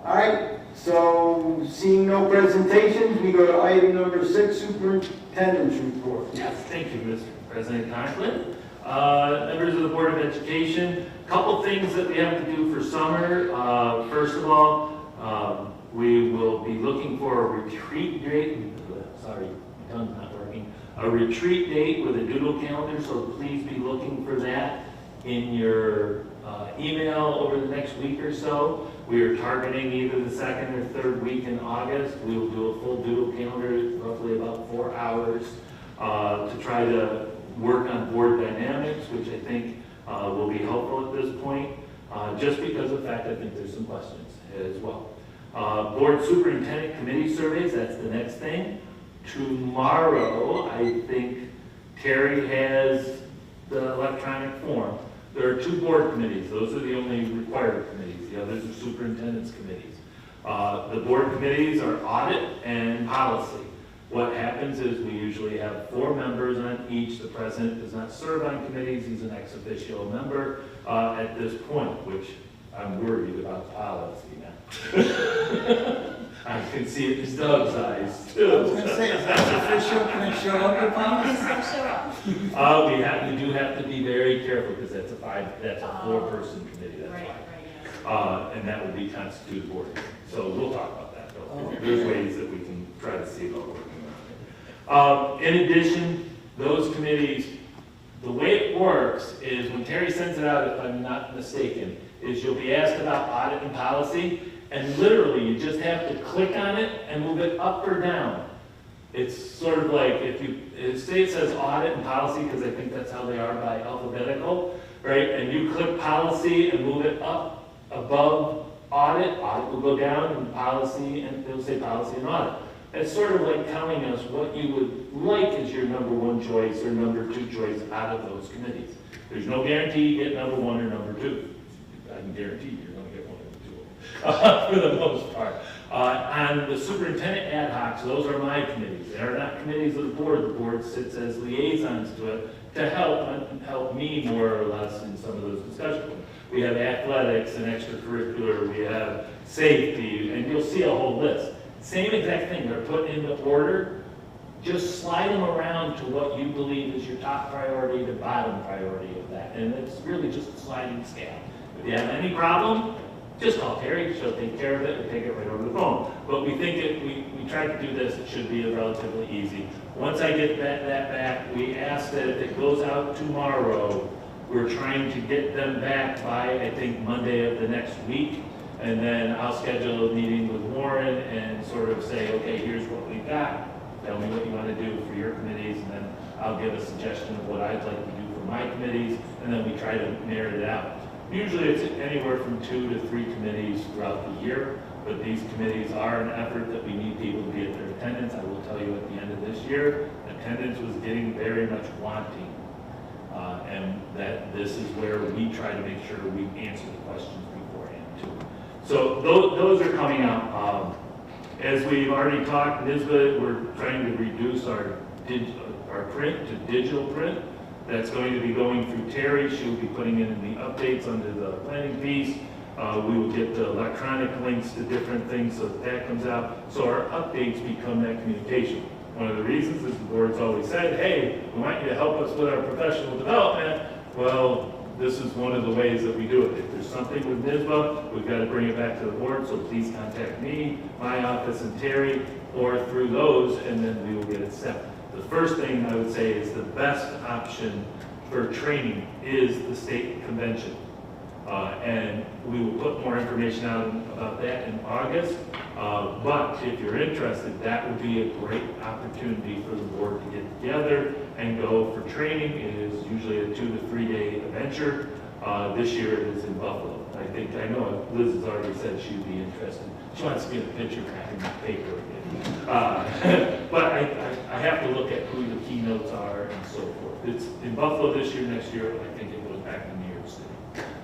All right, so seeing no presentations, we go to item number 6, superintendent's report. Yes, thank you, Mr. President Conklin. Members of the Board of Education, couple things that we have to do for summer. First of all, we will be looking for a retreat date. Sorry, my tongue's not working. A retreat date with a doodle calendar, so please be looking for that in your email over the next week or so. We are targeting either the second or third week in August. We will do a full doodle calendar, roughly about 4 hours, to try to work on board dynamics, which I think will be helpful at this point. just because of the fact I think there's some questions as well. Board superintendent committee surveys, that's the next thing. Tomorrow, I think Terry has the electronic form. There are 2 board committees. Those are the only required committees. The others are superintendent's committees. The board committees are audit and policy. What happens is we usually have 4 members on each. The president does not serve on committees. He's an ex officio member at this point, which I'm worried about policy now. I can see it in his dog's eyes too. I was going to say, is that official? Can it show up in policy? We do have to be very careful because that's a 4-person committee, that's Right, why. right, yes. And that would be constituted board. So we'll talk about that though. Oh. There's ways that we can try to see about working on it. In addition, those committees, the way it works is when Terry sends it out, if I'm not mistaken, is you'll be asked about audit and policy, and literally you just have to click on it and move it up or down. It's sort of like if say it says audit and policy, because I think that's how they are by alphabetical, right? And you click policy and move it up above audit will go down, and policy, and it'll say policy and audit. It's sort of like telling us what you would like as your number 1 choice or number 2 choice out of those committees. There's no guarantee you get number 1 or number 2. I can guarantee you're going to get 1 or 2 for the most part. On the superintendent ad hocs, those are my committees. They are not committees of the board. The board sits as liaisons to it to help me more or less in some of those discussions. We have athletics and extracurricular, we have safety, and you'll see a whole list. Same exact thing, they're put into order. Just slide them around to what you believe is your top priority to bottom priority of that. And it's really just a sliding scale. If you have any problem, just call Terry, she'll take care of it, or take it right over the phone. But we think we tried to do this, it should be relatively easy. Once I get that back, we ask that if it goes out tomorrow, we're trying to get them back by, I think, Monday of the next week. And then I'll schedule a meeting with Warren and sort of say, okay, here's what we've got. Tell me what you want to do for your committees, and then I'll give a suggestion of what I'd like to do for my committees, and then we try to narrow it out. Usually it's anywhere from 2 to 3 committees throughout the year, but these committees are an effort that we need people to be at their attendance. I will tell you at the end of this year, attendance was getting very much wanting. And that this is where we try to make sure we answer the questions beforehand too. So those are coming out. As we've already talked, NYSBA, we're trying to reduce our print to digital print. That's going to be going through Terry. She'll be putting it in the updates under the planning piece. We will get the electronic links to different things so that comes out. So our updates become that communication. One of the reasons is the board's always said, hey, we want you to help us with our professional development. Well, this is one of the ways that we do it. If there's something with NYSBA, we've got to bring it back to the board, so please contact me, my office, and Terry, or through those, and then we will get it set. The first thing I would say is the best option for training is the state convention. And we will put more information out about that in August. But if you're interested, that would be a great opportunity for the board to get together and go for training. It is usually a 2 to 3 day adventure. This year it is in Buffalo. I know Liz has already said she'd be interested. She wants to get a picture back in the paper again. But I have to look at who the keynotes are and so forth. It's in Buffalo this year, next year I think it goes back to New York City.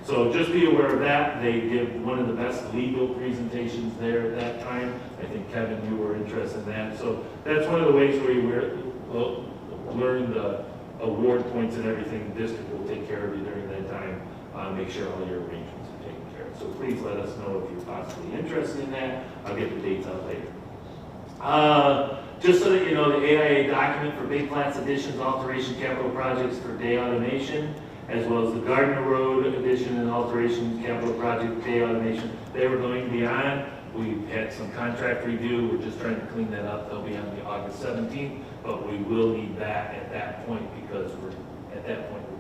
So just be aware of that. They give one of the best legal presentations there at that time. I think, Kevin, you were interested in that. So that's one of the ways where you will learn the award points and everything. The district will take care of you during that time. Make sure all your arrangements are taken care of. So please let us know if you're possibly interested in that. I'll get the dates out later. Just so that you know, the AIA document for Big Flats additions, alteration, capital projects for day automation, as well as the Gardner Road addition and alteration, capital project, day automation, they were going to be on. We've had some contract review. We're just trying to clean that up. They'll be on the August 17th, but we will need that at that point because we're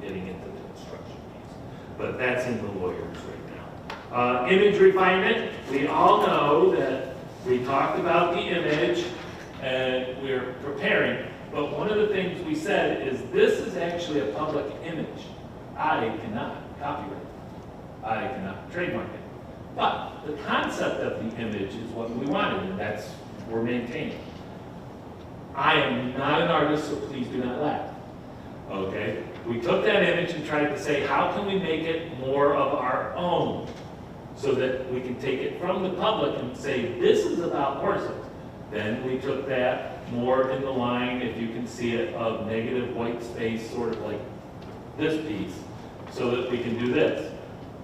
getting into the construction piece. But that's in the lawyers right now. Image refinement. We all know that we talked about the image and we're preparing, but one of the things we said is this is actually a public image. I cannot copyright it. I cannot trademark it. But the concept of the image is what we wanted, and that's we're maintaining. I am not an artist, so please do not laugh. Okay? We took that image and tried to say, how can we make it more of our own? So that we can take it from the public and say, this is about horses. Then we took that more in the line, if you can see it, of negative white space, sort of like this piece, so that we can do this.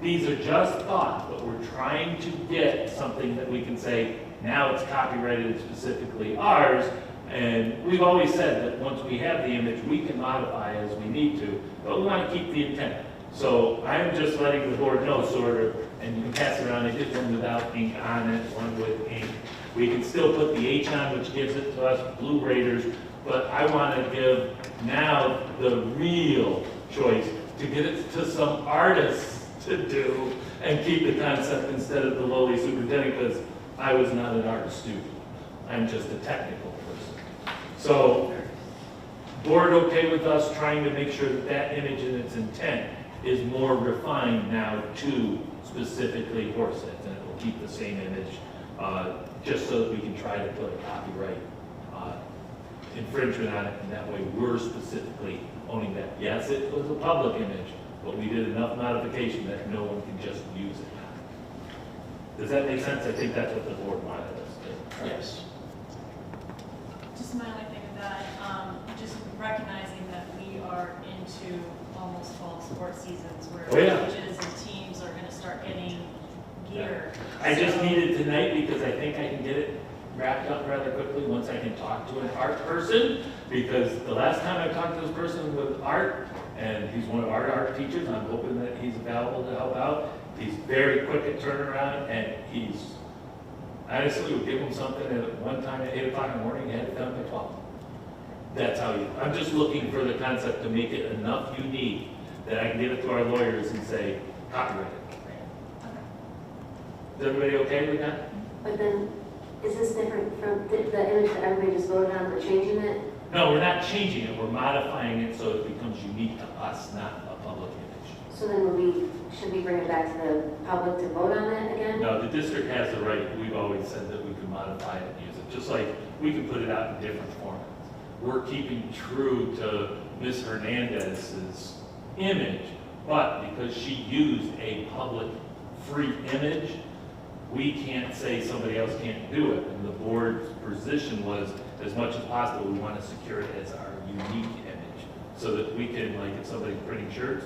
These are just thoughts, but we're trying to get something that we can say, now it's copyrighted, specifically ours, and we've always said that once we have the image, we can modify as we need to, but we want to keep the intent. So I'm just letting the board know, sort of, and you can pass it around. I did one without ink on it, one with ink. We can still put the H on, which gives it to us Blue Raiders, but I want to give now the real choice to get it to some artists to do and keep the concept instead of the lowly superintendent, because I was not an art student. I'm just a technical person. So, board okay with us trying to make sure that that image and its intent is more refined now to specifically horse heads, and it will keep the same image, just so that we can try to put a copyright infringement on it, and that way we're specifically owning that. Yes, it was a public image, but we did enough modification that no one can just use it now. Does that make sense? I think that's what the board wanted us to. Yes. Just my only thing with that, just recognizing that we are into almost fall sports seasons where coaches and teams are gonna start getting gear. I just need it tonight because I think I can get it wrapped up rather quickly once I can talk to an art person, because the last time I talked to this person with art, and he's one of our art teachers, I'm hoping that he's available to help out. He's very quick at turnaround, and he's, honestly, would give him something at one time at 8 o'clock in the morning, he had it done by 12. That's how you, I'm just looking for the concept to make it enough unique that I can give it to our lawyers and say, copyright it. Is everybody okay with that? But then, is this different from the image that everybody just voted on, but changing it? No, we're not changing it, we're modifying it so it becomes unique to us, not a public image. So then should we bring it back to the public to vote on it again? No, the district has the right, we've always said that we can modify it and use it, just like we can put it out in different formats. We're keeping true to Ms. Hernandez's image, but because she used a public free image, we can't say somebody else can't do it. And the board's position was, as much as possible, we want to secure it as our unique image, so that we can, like if somebody's printing shirts,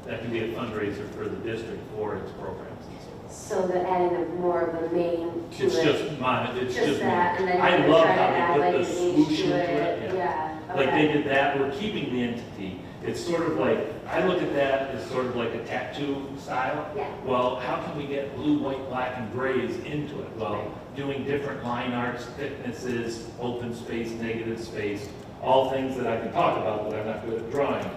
that can be a fundraiser for the district for its programs and so on. So the adding of more of the main to It's it. just mine, it's just that, and then I you're love trying to how add they like put the an H swoosh to into it. it. Yeah. Like okay. they did that, we're keeping the entity. It's sort of like, I look at that as sort of like a tattoo style. Yeah. Well, how can we get blue, white, black, and grays into it? Well, doing different line arts, thicknesses, open space, negative space, all things that I can talk about, but I'm not good at drawing,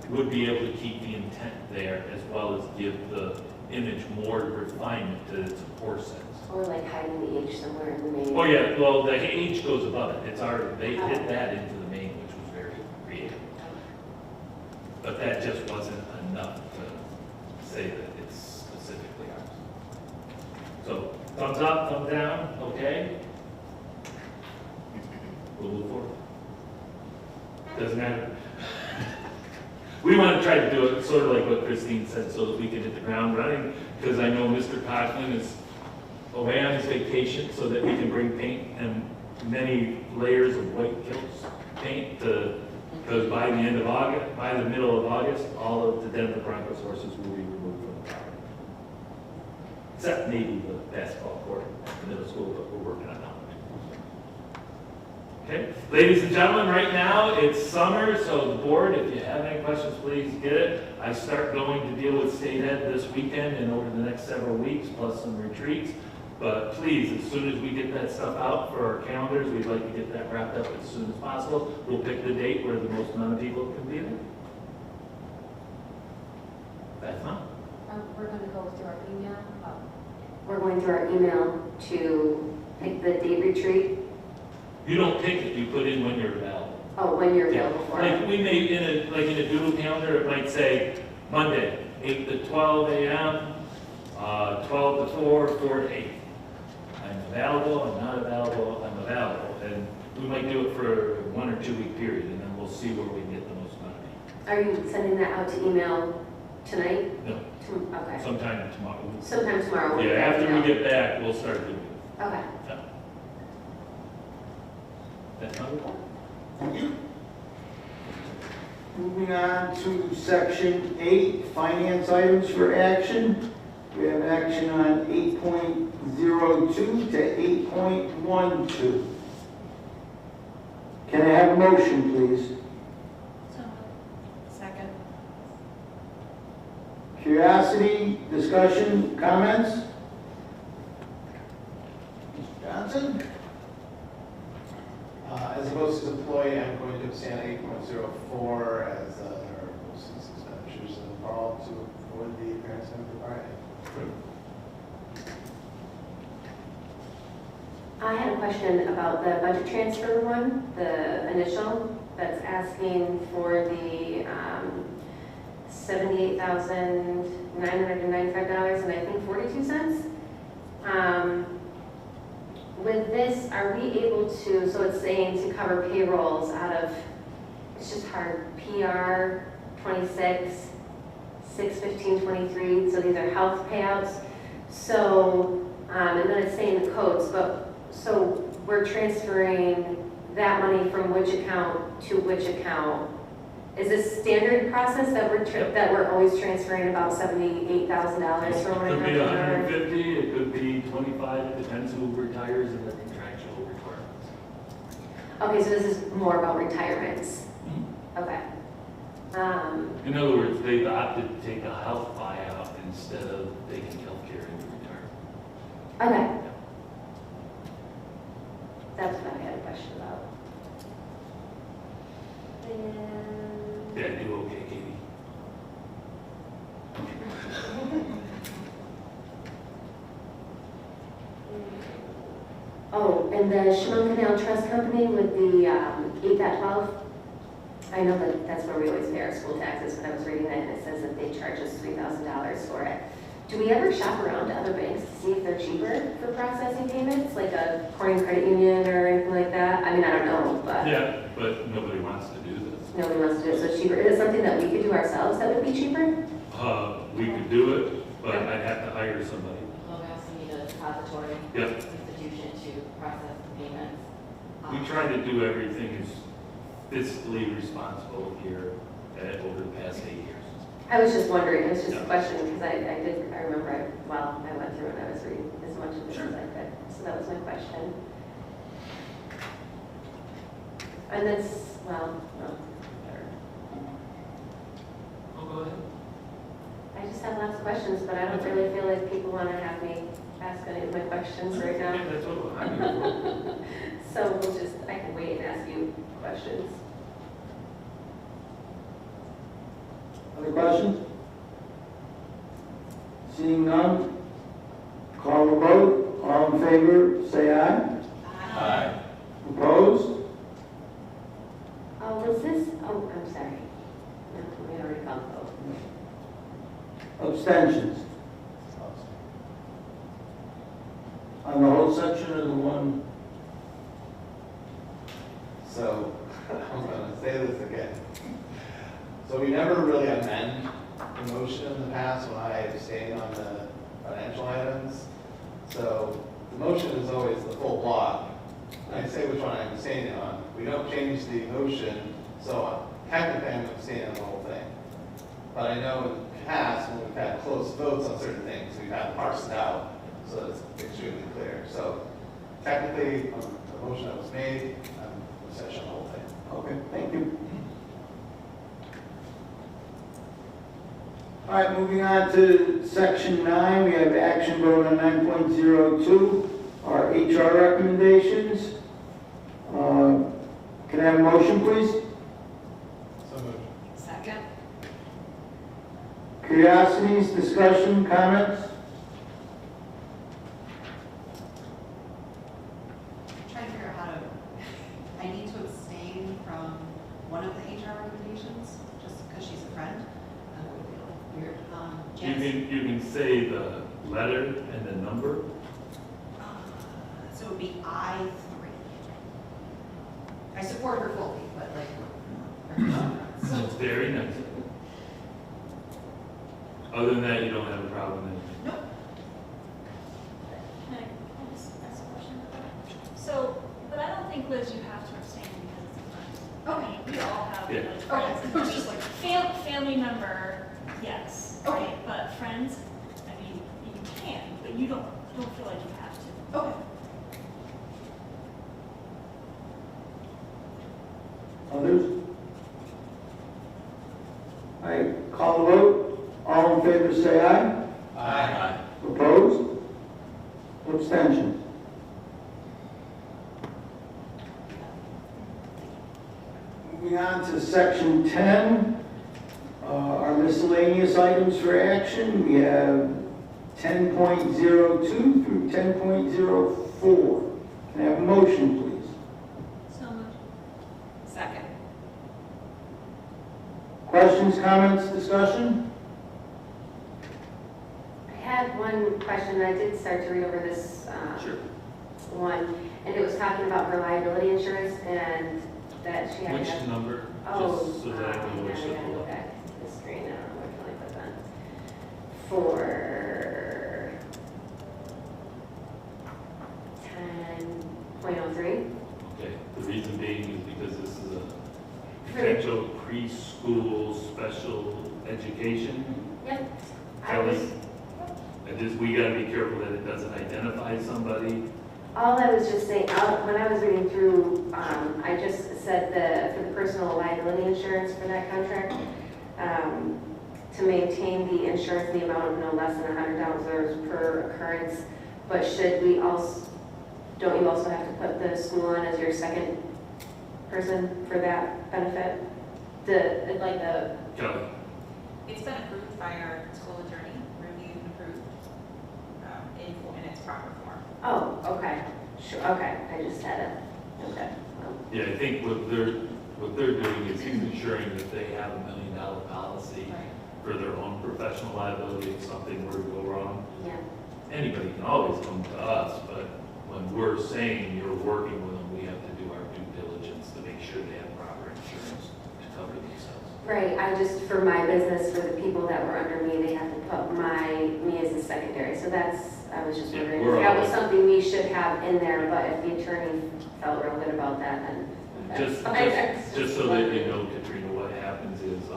would be able to keep the intent there as well as give the image more refinement to its core sense. Or like hiding the H somewhere in the main. Oh yeah, well, the H goes above it. It's already, they hit that into the main, which was very creative. But that just wasn't enough to say that it's specifically ours. So, thumbs up, thumbs down, okay? We'll move forward. Doesn't matter. We want to try to do it sort of like what Christine said, so that we can hit the ground running, because I know Mr. Cochran is away on his vacation, so that we can bring paint and many layers of white kilts paint to, because by the end of August, by the middle of August, all of the Denver Broncos horses will be removed from the property. Except maybe the basketball court at the middle school, but we're working on that. Okay, ladies and gentlemen, right now it's summer, so the board, if you have any questions, please get it. I start going to deal with state ed this weekend and over the next several weeks, plus some retreats. But please, as soon as we get that stuff out for our calendars, we'd like to get that wrapped up as soon as possible. We'll pick the date where the most amount of people can be there. That's not. We're going to go through our email. We're going through our email to pick the date retreat. You don't pick it, you put in when you're available. Oh, when you're available for it. Like we may, in a doodle calendar, it might say Monday, 8 to 12 a.m., 12 to 4, 4 to 8. I'm available, I'm not available, I'm available. And we might do it for a 1 or 2 week period, and then we'll see where we can get the most money. Are you sending that out to email tonight? No, Okay. sometime tomorrow. Sometime tomorrow. Yeah, after we get back, we'll start doing it. Okay. Yeah. That's my report. Thank you. Moving on to section 8, finance items for action. We have action on 8.02 to 8.12. Can I have a motion, please? Second. Curiosity, discussion, comments? Mr. Johnson? As opposed to employee, I'm going to abstain on 8.04 as there are business expenditures involved to avoid the appearance of impropriety. I had a question about the budget transfer one, the initial, that's asking for the $78,995 and I think 42 cents. With this, are we able to, so it's saying to cover payrolls out of, it's just hard, PR 26, 61523, so these are health payouts. So, and then it's saying the codes, but, so we're transferring that money from which account to which account? Is this standard process that we're always transferring about $78,000 from one It could be account to another? 150, it could be 25, it depends who retires and the contractual requirements. Okay, so this is more about retirements. Okay. In other words, they've opted to take a health buyout instead of taking health care into retirement. Okay. That's what I had a question about. And Yeah, do okay, Katie. oh, and the Chemung Canal Trust Company with the 8.12, I know that that's where we always pay our school taxes, but I was reading that and it says that they charge us $3,000 for it. Do we ever shop around to other banks to see if they're cheaper for processing payments, like a Corning Credit Union or anything like that? I mean, I don't know, but Yeah, but nobody wants to do this. nobody wants to do it, so it's cheaper. Is it something that we could do ourselves that would be cheaper? We could do it, but I'd have to hire somebody. Well, we also need a depository Yep. institution to process the payments. We try to do everything as fiscally responsible here over the past 8 years. I was just wondering, it was just a Yeah. question, because I remember, I went through and I was reading as much of this as I could, so that was my question. And that's, well, no, Oh, go ahead. I just have lots of questions, but I don't really feel like people want to have me ask any of my questions right now. That's what I'm here So I can wait and ask you questions. Other questions? Seeing none, call the vote. All in favor, say aye. Aye. Opposed? Oh, was this, oh, I'm sorry. No, we already called the vote. Abstentions? On the whole section or the one? So, I'm going to say this again. So we never really amend the motion in the past when I abstain on the financial items. So the motion is always the full block. I say which one I'm abstaining on. We don't change the motion, so technically I'm abstaining on the whole thing. But I know in the past, when we've had close votes on certain things, we've had to parse it out so that it's extremely clear. So technically, on the motion that was made, I'm abstaining on the whole thing. Okay, thank you. All right, moving on to section 9, we have action vote on 9.02, our HR recommendations. Can I have a motion, please? So moved. Second. Curiosities, discussion, comments? Trying to figure out how to, I need to abstain from one of the HR recommendations, just because she's a friend. weird. You can say the letter and the number. So it would be I3. I support her fully, but like. It's very nice. Other than that, you don't have a problem with it? Nope. Can I just ask a question about that? So, but I don't think, Liz, you have to abstain because it's a friend. Okay. We all have Yeah. like friends. Okay. And it's just like family member, yes, Okay. right? But friends, I mean, you can, but you don't feel like you have to. Okay. Others? All right, call the vote. All in favor, say aye. Aye. Opposed? Abstentions? Moving on to section 10, our miscellaneous items for action. We have 10.02 through 10.04. Can I have a motion, please? So moved. Second. Questions, comments, discussion? I had one question. I did start to read over this Sure. one, and it was talking about her liability insurance and that she had to Which have. number? Oh, Just so that I know which yeah, to I gotta pull go up. back to the screen. I don't know which one I put that. For 10.03. Okay, the reason being is because this is a potential preschool special education. Yep. I Kelly, was, we gotta be careful that it doesn't identify somebody. all I was just saying, when I was reading through, I just said for the personal liability insurance for that contract, to maintain the insurance in the amount of no less than $100 per occurrence. But should we also, don't you also have to put the school on as your second person for that benefit? Like the, Kelly, It's been approved by our school attorney, reviewed and approved in its proper form. oh, okay, sure, okay, I just had it, okay. yeah, I think what they're doing is he's ensuring that they have $1 million policy for their own professional liability if something were to go wrong. Yeah, Anybody can always come to us, but when we're saying you're working with them, we have to do our due diligence to make sure they have proper insurance to cover themselves. right, I just, for my business, for the people that were under me, they have to put me as a secondary, so that's, I was just Yeah, wondering, we're if that all- was something we should have in there, but if the attorney felt real good about that, then that's Just fine. just so that you know, Katrina, what happens is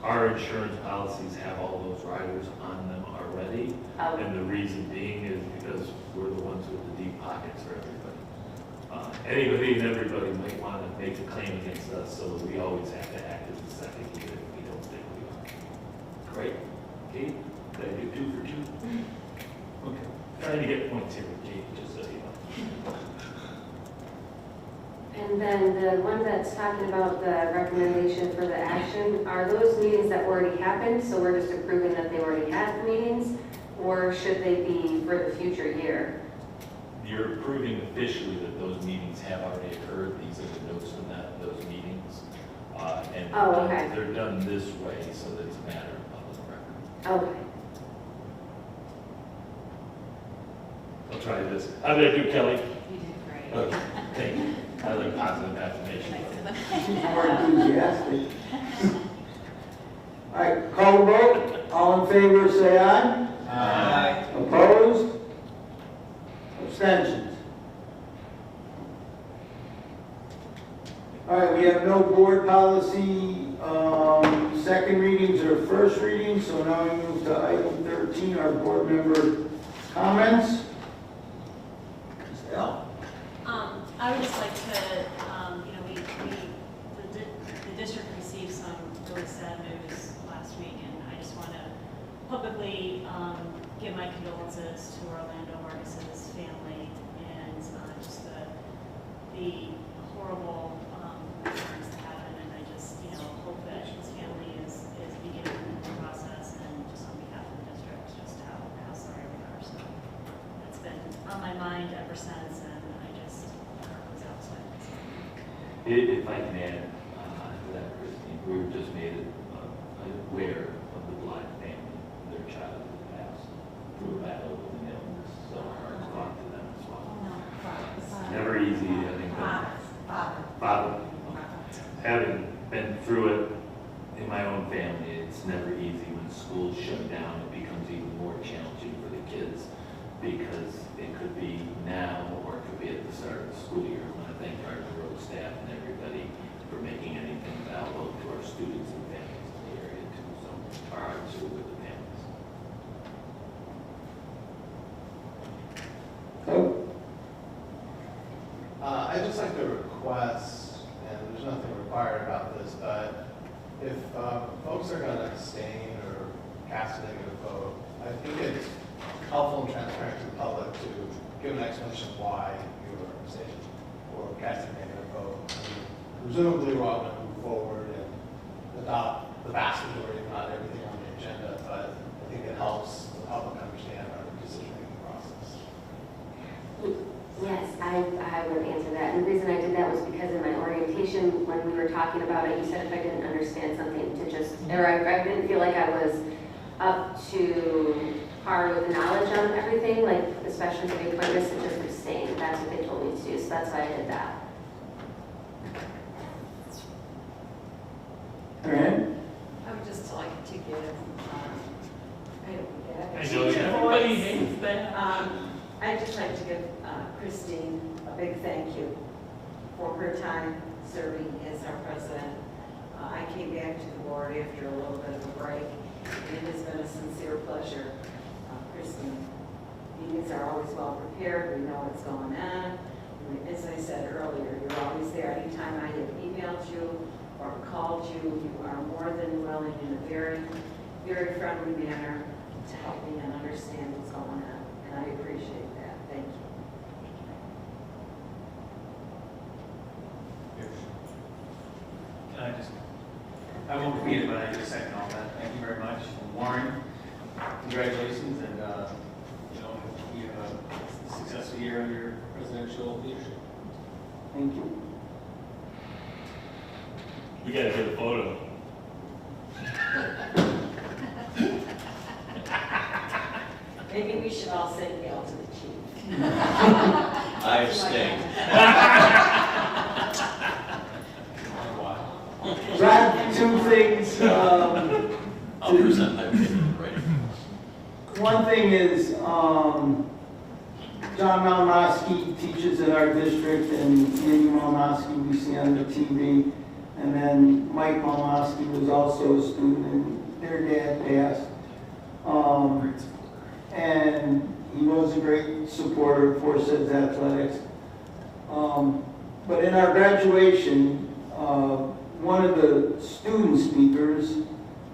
our insurance policies have all those riders on them already. Okay. And the reason being is because we're the ones with the deep pockets for everybody. Anybody and everybody might want to make a claim against us, so we always have to act as a second unit if we don't think we are. Great. Kate, did I do 2 for 2? Okay. Trying to get points here with Kate, just so you know. And then the one that's talking about the recommendation for the action, are those meetings that already happened, so we're just approving that they already had meetings? Or should they be for the future year? You're approving officially that those meetings have already occurred. These are the notes from those meetings. And Oh, okay. they're done this way, so that it's a matter of public record. Okay. I'll try this. How did I do, Kelly? You did great. Okay, thank you. I like positive affirmation. She's more enthusiastic. All right, call the vote. All in favor, say aye. Aye. Opposed? Abstentions? All right, we have no board policy, second readings or first readings, so now we move to item 13, our board member comments. Ms. L. I would just like to, the district received some really sad news last week, and I just want to publicly give my condolences to Orlando Marcus's family and just the horrible occurrence that happened, and I just, hope that his family is beginning the process, and just on behalf of the district, just how sorry we are. So that's been on my mind ever since, and I just was outside. If I can add to that, Christine, we were just made aware of the Black been through it in my own family. It's never easy when schools shut down. It becomes even more challenging for the kids because it could be now or it could be at the start of the school year. I want to thank our road staff and everybody for making anything available to our students and families in the area too. So our hearts are with the families. I'd just like to request, and there's nothing required about this, but if folks are going to abstain or cast a negative vote, I think it's helpful and transparent to the public to give an explanation of why you are abstaining or casting a negative vote. I mean, presumably, we're all going to move forward and adopt the vast majority, if not everything on the agenda, but I think it helps the public understand our decision-making process. Yes, I would answer that. And the reason I did that was because in my orientation, when we were talking about it, you said if I didn't understand something to just, or I didn't feel like I was up to par with the knowledge on everything, like especially for the appointments, to just abstain. That's what they told me to do, so that's why I did that. All right. I would just like to give, I don't know everybody hates that. I'd just like to give Christine a big thank you for her time serving as our president. I came back to the board after a little bit of a break, and it has been a sincere pleasure. Christine, meetings are always well prepared. We know what's going on. As I said earlier, you're always there. Anytime I have emailed you or called you, you are more than willing in a very, very friendly manner to help me and understand what's going on. And I appreciate that. Thank you. I won't repeat it, but I just second all that. Thank you very much. And Warren, congratulations, and you have a successful year under your presidential leadership. Thank you. We got to get a photo. Maybe we should all say hail to the chief. I abstain. Brad, two things. I'll present my opinion right now. One thing is, John Malinowski teaches in our district, and Andy Malinowski we see on the TV. And then Mike Malinowski was also a student, and their dad passed. And he was a great supporter of Forsyth's athletics. But in our graduation, one of the student speakers,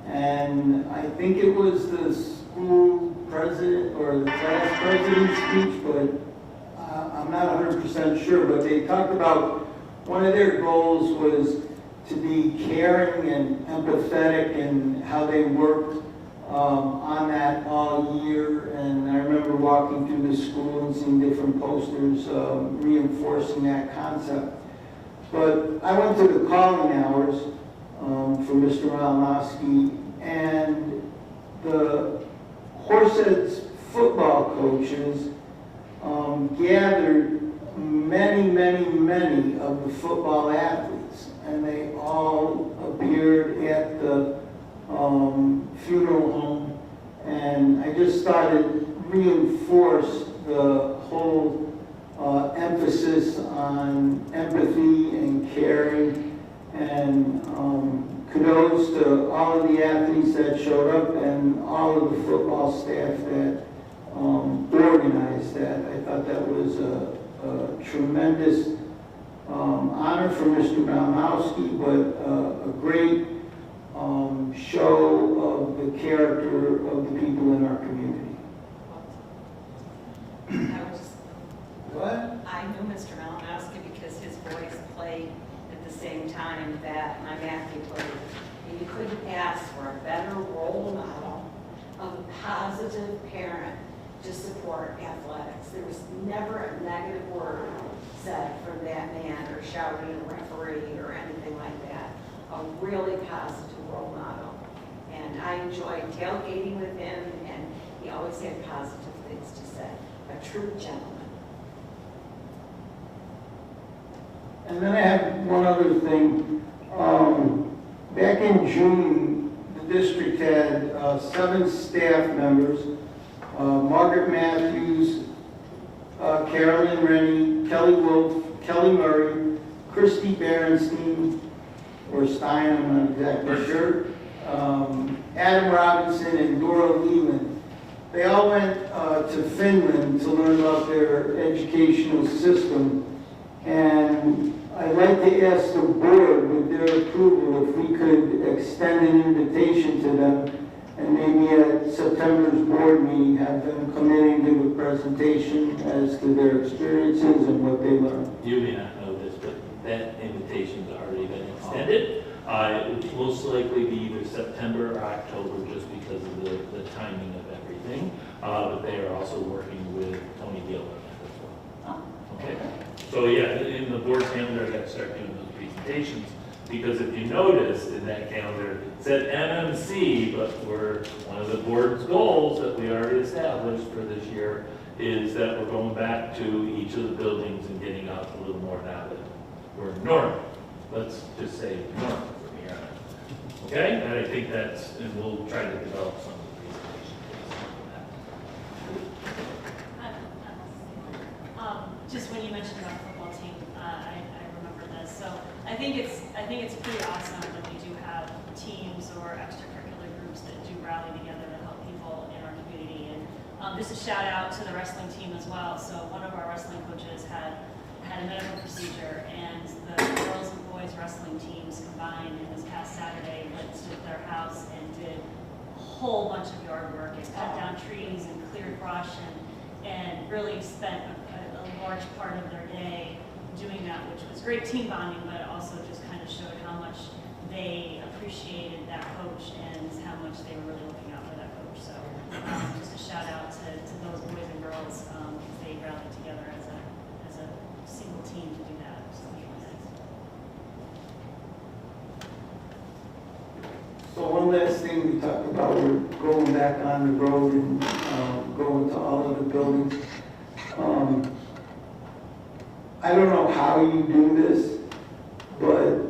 and I think it was the school president or the class president's speech, but I'm not 100% sure, but they talked about one of their goals was to be caring and empathetic, and how they worked on that all year. And I remember walking through the school and seeing different posters reinforcing that concept. But I went to the calling hours for Mr. Malinowski, and the Horseheads football coaches gathered many of the football athletes, and they all appeared at the funeral home, and I just thought it reinforced the whole emphasis on empathy and caring, and kudos to all of the athletes that showed up and all of the football staff that organized that. I thought that was a tremendous honor for Mr. Malinowski, but a great show of the character of the people in our community. What? I knew Mr. Malinowski because his boys played at the same time that my Matthew played. And you couldn't ask for a better role model of a positive parent to support athletics. There was never a negative word said from that man or shouting at a referee or anything like that. A really positive role model. And I enjoyed tailgating with him, and he always had positive things to say. A true gentleman. And then I have one other thing. Back in June, the district had 7 staff members, Margaret Matthews, Carolyn Rennie, Kelly Wolf, Kelly Murray, Christy Berenstein, or Stein, I'm not exactly sure, Adam Robinson, and Dora Leland. They all went to Finland to learn about their educational system. And I'd like to ask the board, with their approval, if we could extend an invitation to them and maybe at September's board meeting have them come in and give a presentation as to their experiences and what they learned. You may not know this, but that invitation's already been extended. It would most likely be either September or October, just because of the timing of everything. But they are also working with Tony Gilbert as well. Okay? So yeah, in the board calendar, I got to start doing those presentations, because if you noticed in that calendar, it said MMC, but one of the board's goals that we already established for this year is that we're going back to each of the buildings and getting out a little more now that we're normal. Let's just say normal from here on. Okay? And I think and we'll try to develop some of the presentations based on that. Just when you mentioned our football team, I remember this. So I think it's pretty awesome when we do have teams or extracurricular groups that do rally together to help people in our community. And just a shout out to the wrestling team as well. So one of our wrestling coaches had a medical procedure, and the girls and boys wrestling teams combined, and this past Saturday went to their house and did a whole bunch of yard work and cut down trees and cleared brush and really spent a large part of their day doing that, which was great team bonding, but it also just kind of showed how much they appreciated that coach and how much they were really looking out for that coach. So just a shout out to those boys and girls, because they rallied together as a single team to do that. So it was really nice. So one last thing we talked about, we're going back on the road and going to all of the buildings. I don't know how you do this, but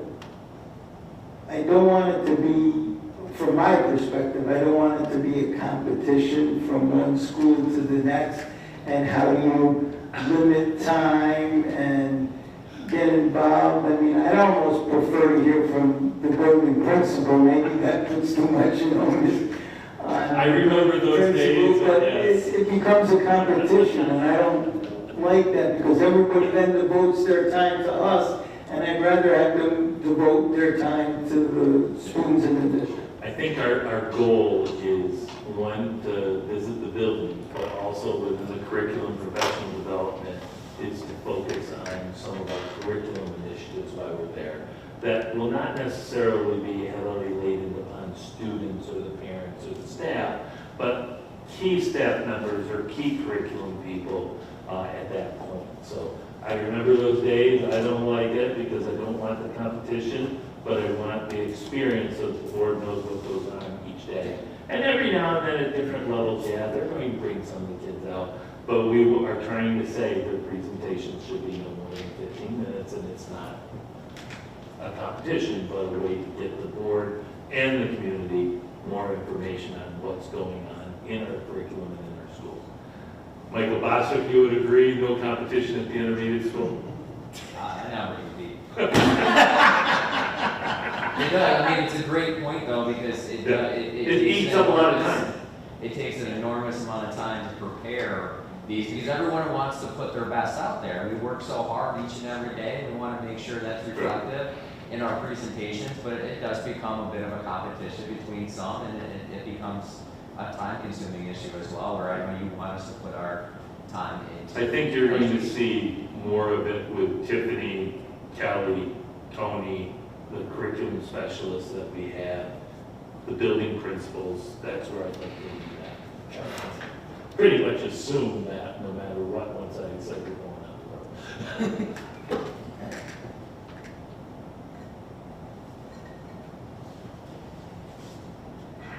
I don't want it to be, from my perspective, I don't want it to be a competition from one school to the next, and how you limit time and get involved. I mean, I'd almost prefer to hear from the building principal. Maybe that puts too much onus on I remember those days, but yes. it becomes a competition, and I don't like that, because everybody then devotes their time to us, and I'd rather have them devote their time to the students in the district. I think our goal is, one, to visit the building, but also within the curriculum professional development is to focus on some of our curriculum initiatives while we're there. That will not necessarily be heavily related upon students or the parents or the staff, but key staff members or key curriculum people at that point. So I remember those days. I don't like it because I don't want the competition, but I want the experience of the board knows what goes on each day. And every now and then at different levels, yeah, they're going to bring some of the kids out, but we are trying to say their presentations should be no more than 15 minutes, and it's not a competition, but a way to get the board and the community more information on what's going on in our curriculum and in our schools. Michael Boswick, you would agree, no competition at the intermediate school? Never indeed. It does. I mean, it's a great point though, because it eats up a lot of time. It takes an enormous amount of time to prepare these, because everyone wants to put their best out there. We work so hard each and every day, and we want to make sure that's reflective in our presentations, but it does become a bit of a competition between some, and it becomes a time-consuming issue as well, where I know you want us to put our time into. I think you're going to see more of it with Tiffany, Kelly, Tony, the curriculum specialists that we have, the building principals. That's where I'd like to do that. Pretty much assume that no matter what, once I decide we're going out the road.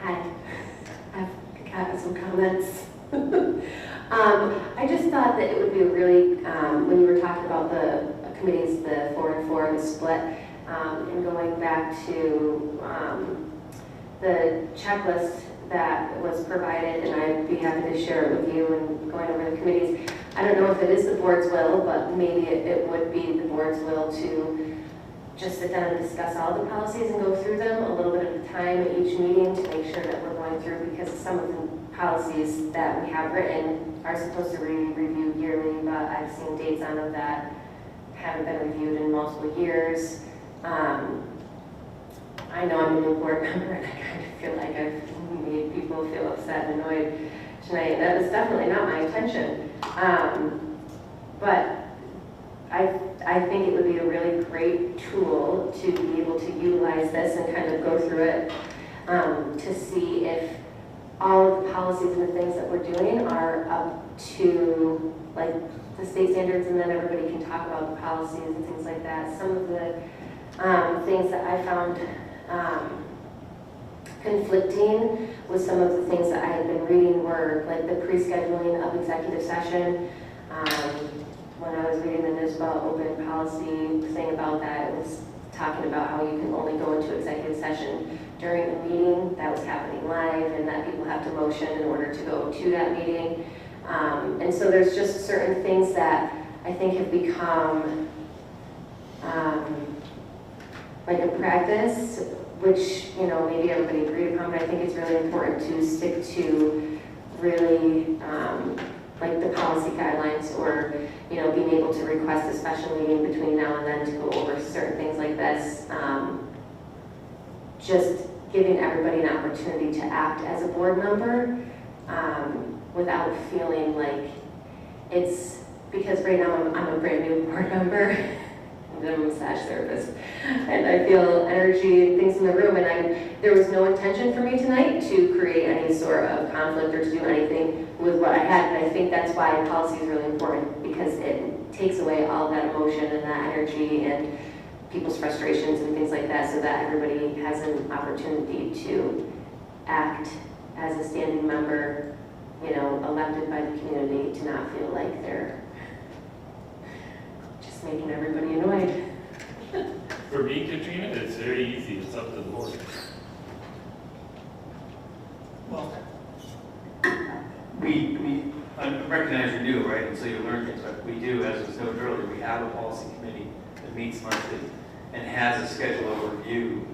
Hi, I've got some comments. I just thought that it would be a really, when you were talking about the committees, the 4 and 4 and the split, And going back to the checklist that was provided, and I'd be happy to share it with you and going over the committees. I don't know if it is the board's will, but maybe it would be the board's will to just sit down and discuss all the policies and go through them a little bit at a time at each meeting to make sure that we're going through, because some of the policies that we have written are supposed to be reviewed yearly, but I've seen dates on them that haven't been reviewed in multiple years. I know I'm a new board member and I kind of feel like I've made people feel upset and annoyed tonight, and that was definitely not my intention. But I think it would be a really great tool to be able to utilize this and kind of go through it to see if all of the policies and the things that we're doing are up to like the state standards, and then everybody can talk about the policies and things like that. Some of the things that I found conflicting with some of the things that I had been reading were like the pre-scheduling of executive session. When I was reading the NISBA open policy thing about that, it was talking about how you can only go into executive session during the meeting that was happening live, and that people have to motion in order to go to that meeting. And so there's just certain things that I think have become like a practice, which, you know, maybe everybody agreed upon, but I think it's really important to stick to really like the policy guidelines, or, you know, being able to request a special meeting between now and then to go over certain things like this. Just giving everybody an opportunity to act as a board member without feeling like it's, because right now I'm a brand new board member. I'm a massage therapist, and I feel energy and things in the room, and there was no intention for me tonight to create any sort of conflict or to do anything with what I had, and I think that's why policy is really important, because it takes away all that emotion and that energy and people's frustrations and things like that, so that everybody has an opportunity to act as a standing member, you know, elected by the community, to not feel like they're just making everybody annoyed. For me, Katrina, it's very easy. It's up to the board. Well, I recognize you're new, right, and so you learn things, but we do, as was noted earlier, we have a policy committee that meets monthly and has a schedule of review,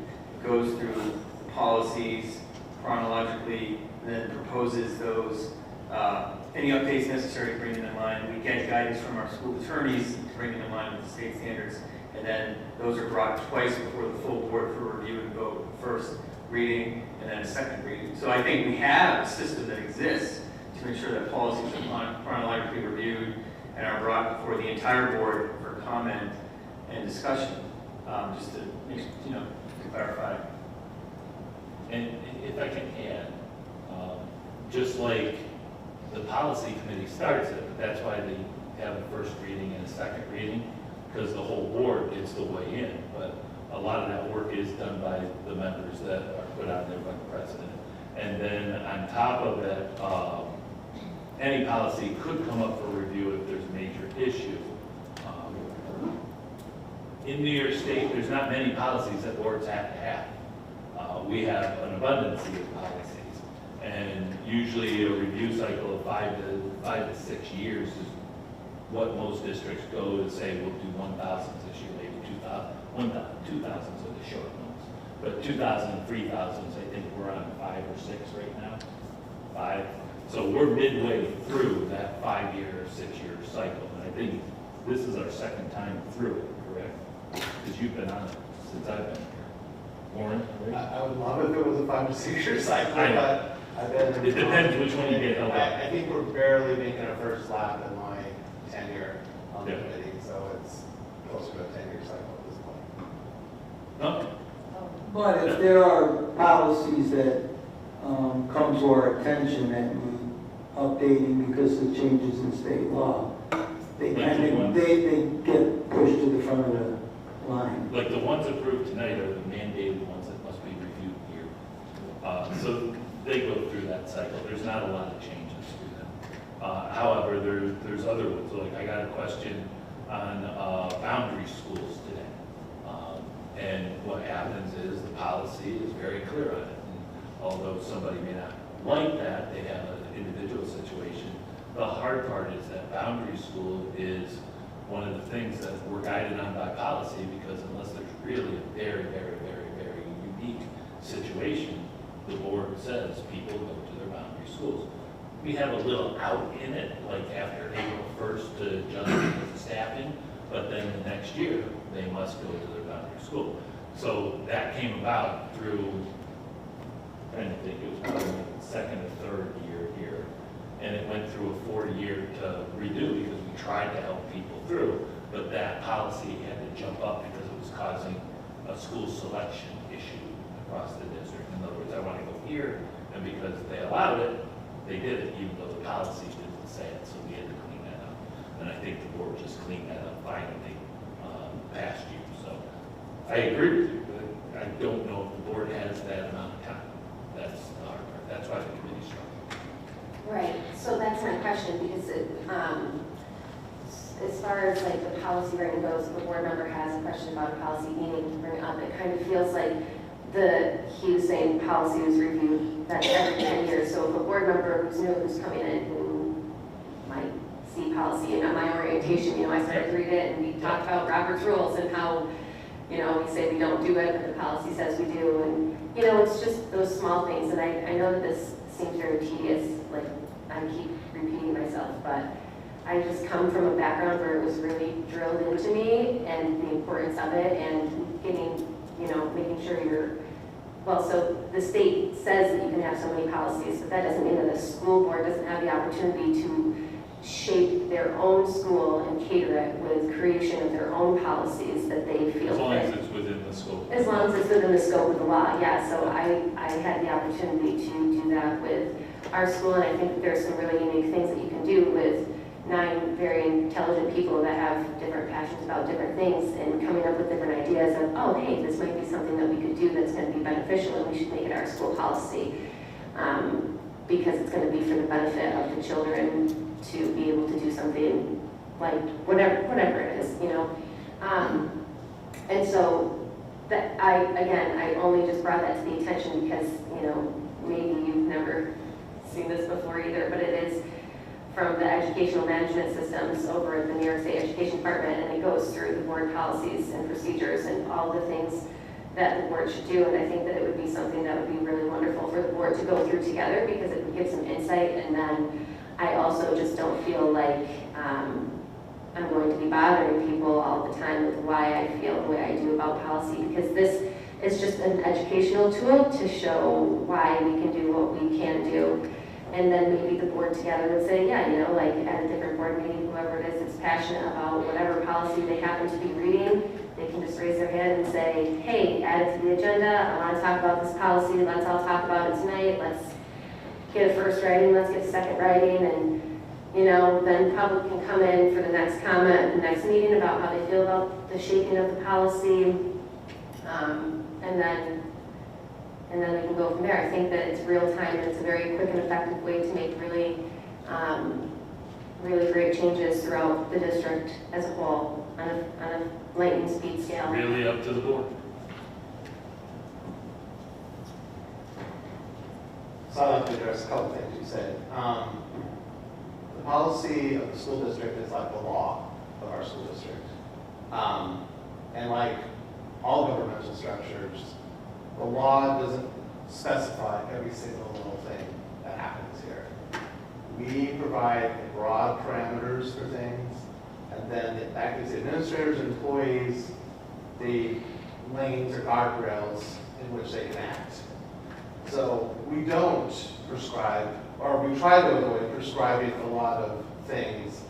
goes through the policies chronologically, then proposes those, any updates necessary to bring them in line. We get guidance from our school attorneys to bring them in line with the state standards, and then those are brought twice before the full board for review and vote. First reading and then a second reading. So I think we have a system that exists to ensure that policies are chronologically reviewed and are brought before the entire board for comment and discussion. Just to, you know, to clarify. And if I can add, just like the policy committee starts it, but that's why they have a first reading and a second reading, because the whole board gets to weigh in. But a lot of that work is done by the members that are put on there by the president. And then on top of that, any policy could come up for review if there's a major issue. In New York State, there's not many policies that boards have to have. We have an abundance of policies, and usually a review cycle of 5 to 6 years is what most districts go to say, we'll do 1,000 this year, maybe 2,000 are the short ones. But 2,000 and 3,000s, I think we're on 5 or 6 right now. 5. So we're midway through that 5-year or 6-year cycle, and I think this is our second time through it, correct? Because you've been on it since I've been here. Warren? Right? I would love if it was a 5 to 6 year cycle, I know. but I've been. It depends which one you get held up. I think we're barely making a first lap in my tenure on the Yeah. committee, so it's closer to a 10-year cycle at this point. No? But if there are policies that come to our attention that need updating because of changes in state law, they get pushed to the front of the line. Like the ones approved tonight are the mandated ones that must be reviewed here. So they go through that cycle. There's not a lot of changes to them. However, there's other ones. Like I got a question on boundary schools today. And what happens is the policy is very clear on it. And although somebody may not like that, they have an individual situation. The hard part is that boundary school is one of the things that we're guided on by policy, because unless there's really a very, very, very, very unique situation, the board says people go to their boundary schools. We have a little out in it, like after April 1st to adjust because of staffing, but then the next year, they must go to their boundary school. So that came about through, I'm trying to think, it was probably the second or third year here. And it went through a 4-year to redo because we tried to help people through, but that policy had to jump up because it was causing a school selection issue across the district. In other words, I want to go here, and because they allowed it, they did it, even though the policy didn't say it, so we had to clean that up. And I think the board just cleaned that up finally past year. So I agree with you, but I don't know if the board has that amount of time. That's the hard part. That's why the committee's strong. Right, so that's my question, because it, as far as like the policy writing goes, if a board member has a question about a policy needing to bring it up, it kind of feels like he was saying policy was reviewed that every 10 years. So if a board member who's new, who's coming in, who might see policy, and at my orientation, I started to read it, and we talked about Robert's rules and how, we say we don't do it, but the policy says we do, and, it's just those small things, and I know that this seems very tedious, like I keep repeating myself, but I just come from a background where it was really drilled into me, and the importance of it, and getting, making sure so the state says that you can have so many policies, but that doesn't mean that the school board doesn't have the opportunity to shape their own school and cater it with creation of their own policies that they feel As long fit. as it's within the scope. As long as it's within the scope of the law, yeah. So I had the opportunity to do that with our school, and I think that there's some really unique things that you can do with 9 very intelligent people that have different passions about different things, and coming up with different ideas of, oh, hey, this might be something that we could do that's going to be beneficial, and we should make it our school policy, because it's going to be for the benefit of the children to be able to do something like whatever it is, and so that I only just brought that to the attention because, maybe you've never seen this before either, but it is from the educational management systems over at the New York State Education Department, and it goes through the board policies and procedures and all the things that the board should do, and I think that it would be something that would be really wonderful for the board to go through together, because it would give some insight, and then I also just don't feel like I'm going to be bothering people all the time with why I feel the way I do about policy, because this is just an educational tool to show why we can do what we can do. And then maybe the board together would say, yeah, like at a different board meeting, whoever it is that's passionate about whatever policy they happen to be reading, they can just raise their hand and say, hey, add it to the agenda, I want to talk about this policy, let's all talk about it tonight, let's get a first writing, let's get a second writing, and then public can come in for the next comment at the next meeting about how they feel about the shaping of the policy, and then we can go from there. I think that it's real time, and it's a very quick and effective way to make really, really great changes throughout the district as a whole on a lightning speed scale. Really up to the board. So I'd like to address a couple things you said. The policy of the school district is like the law of our school district. And like all governmental structures, the law doesn't specify every single little thing that happens here. We provide broad parameters for things, and then that gives the administrators and employees the lanes or guardrails in which they can act. So we don't prescribe, or we try to avoid prescribing a lot of things,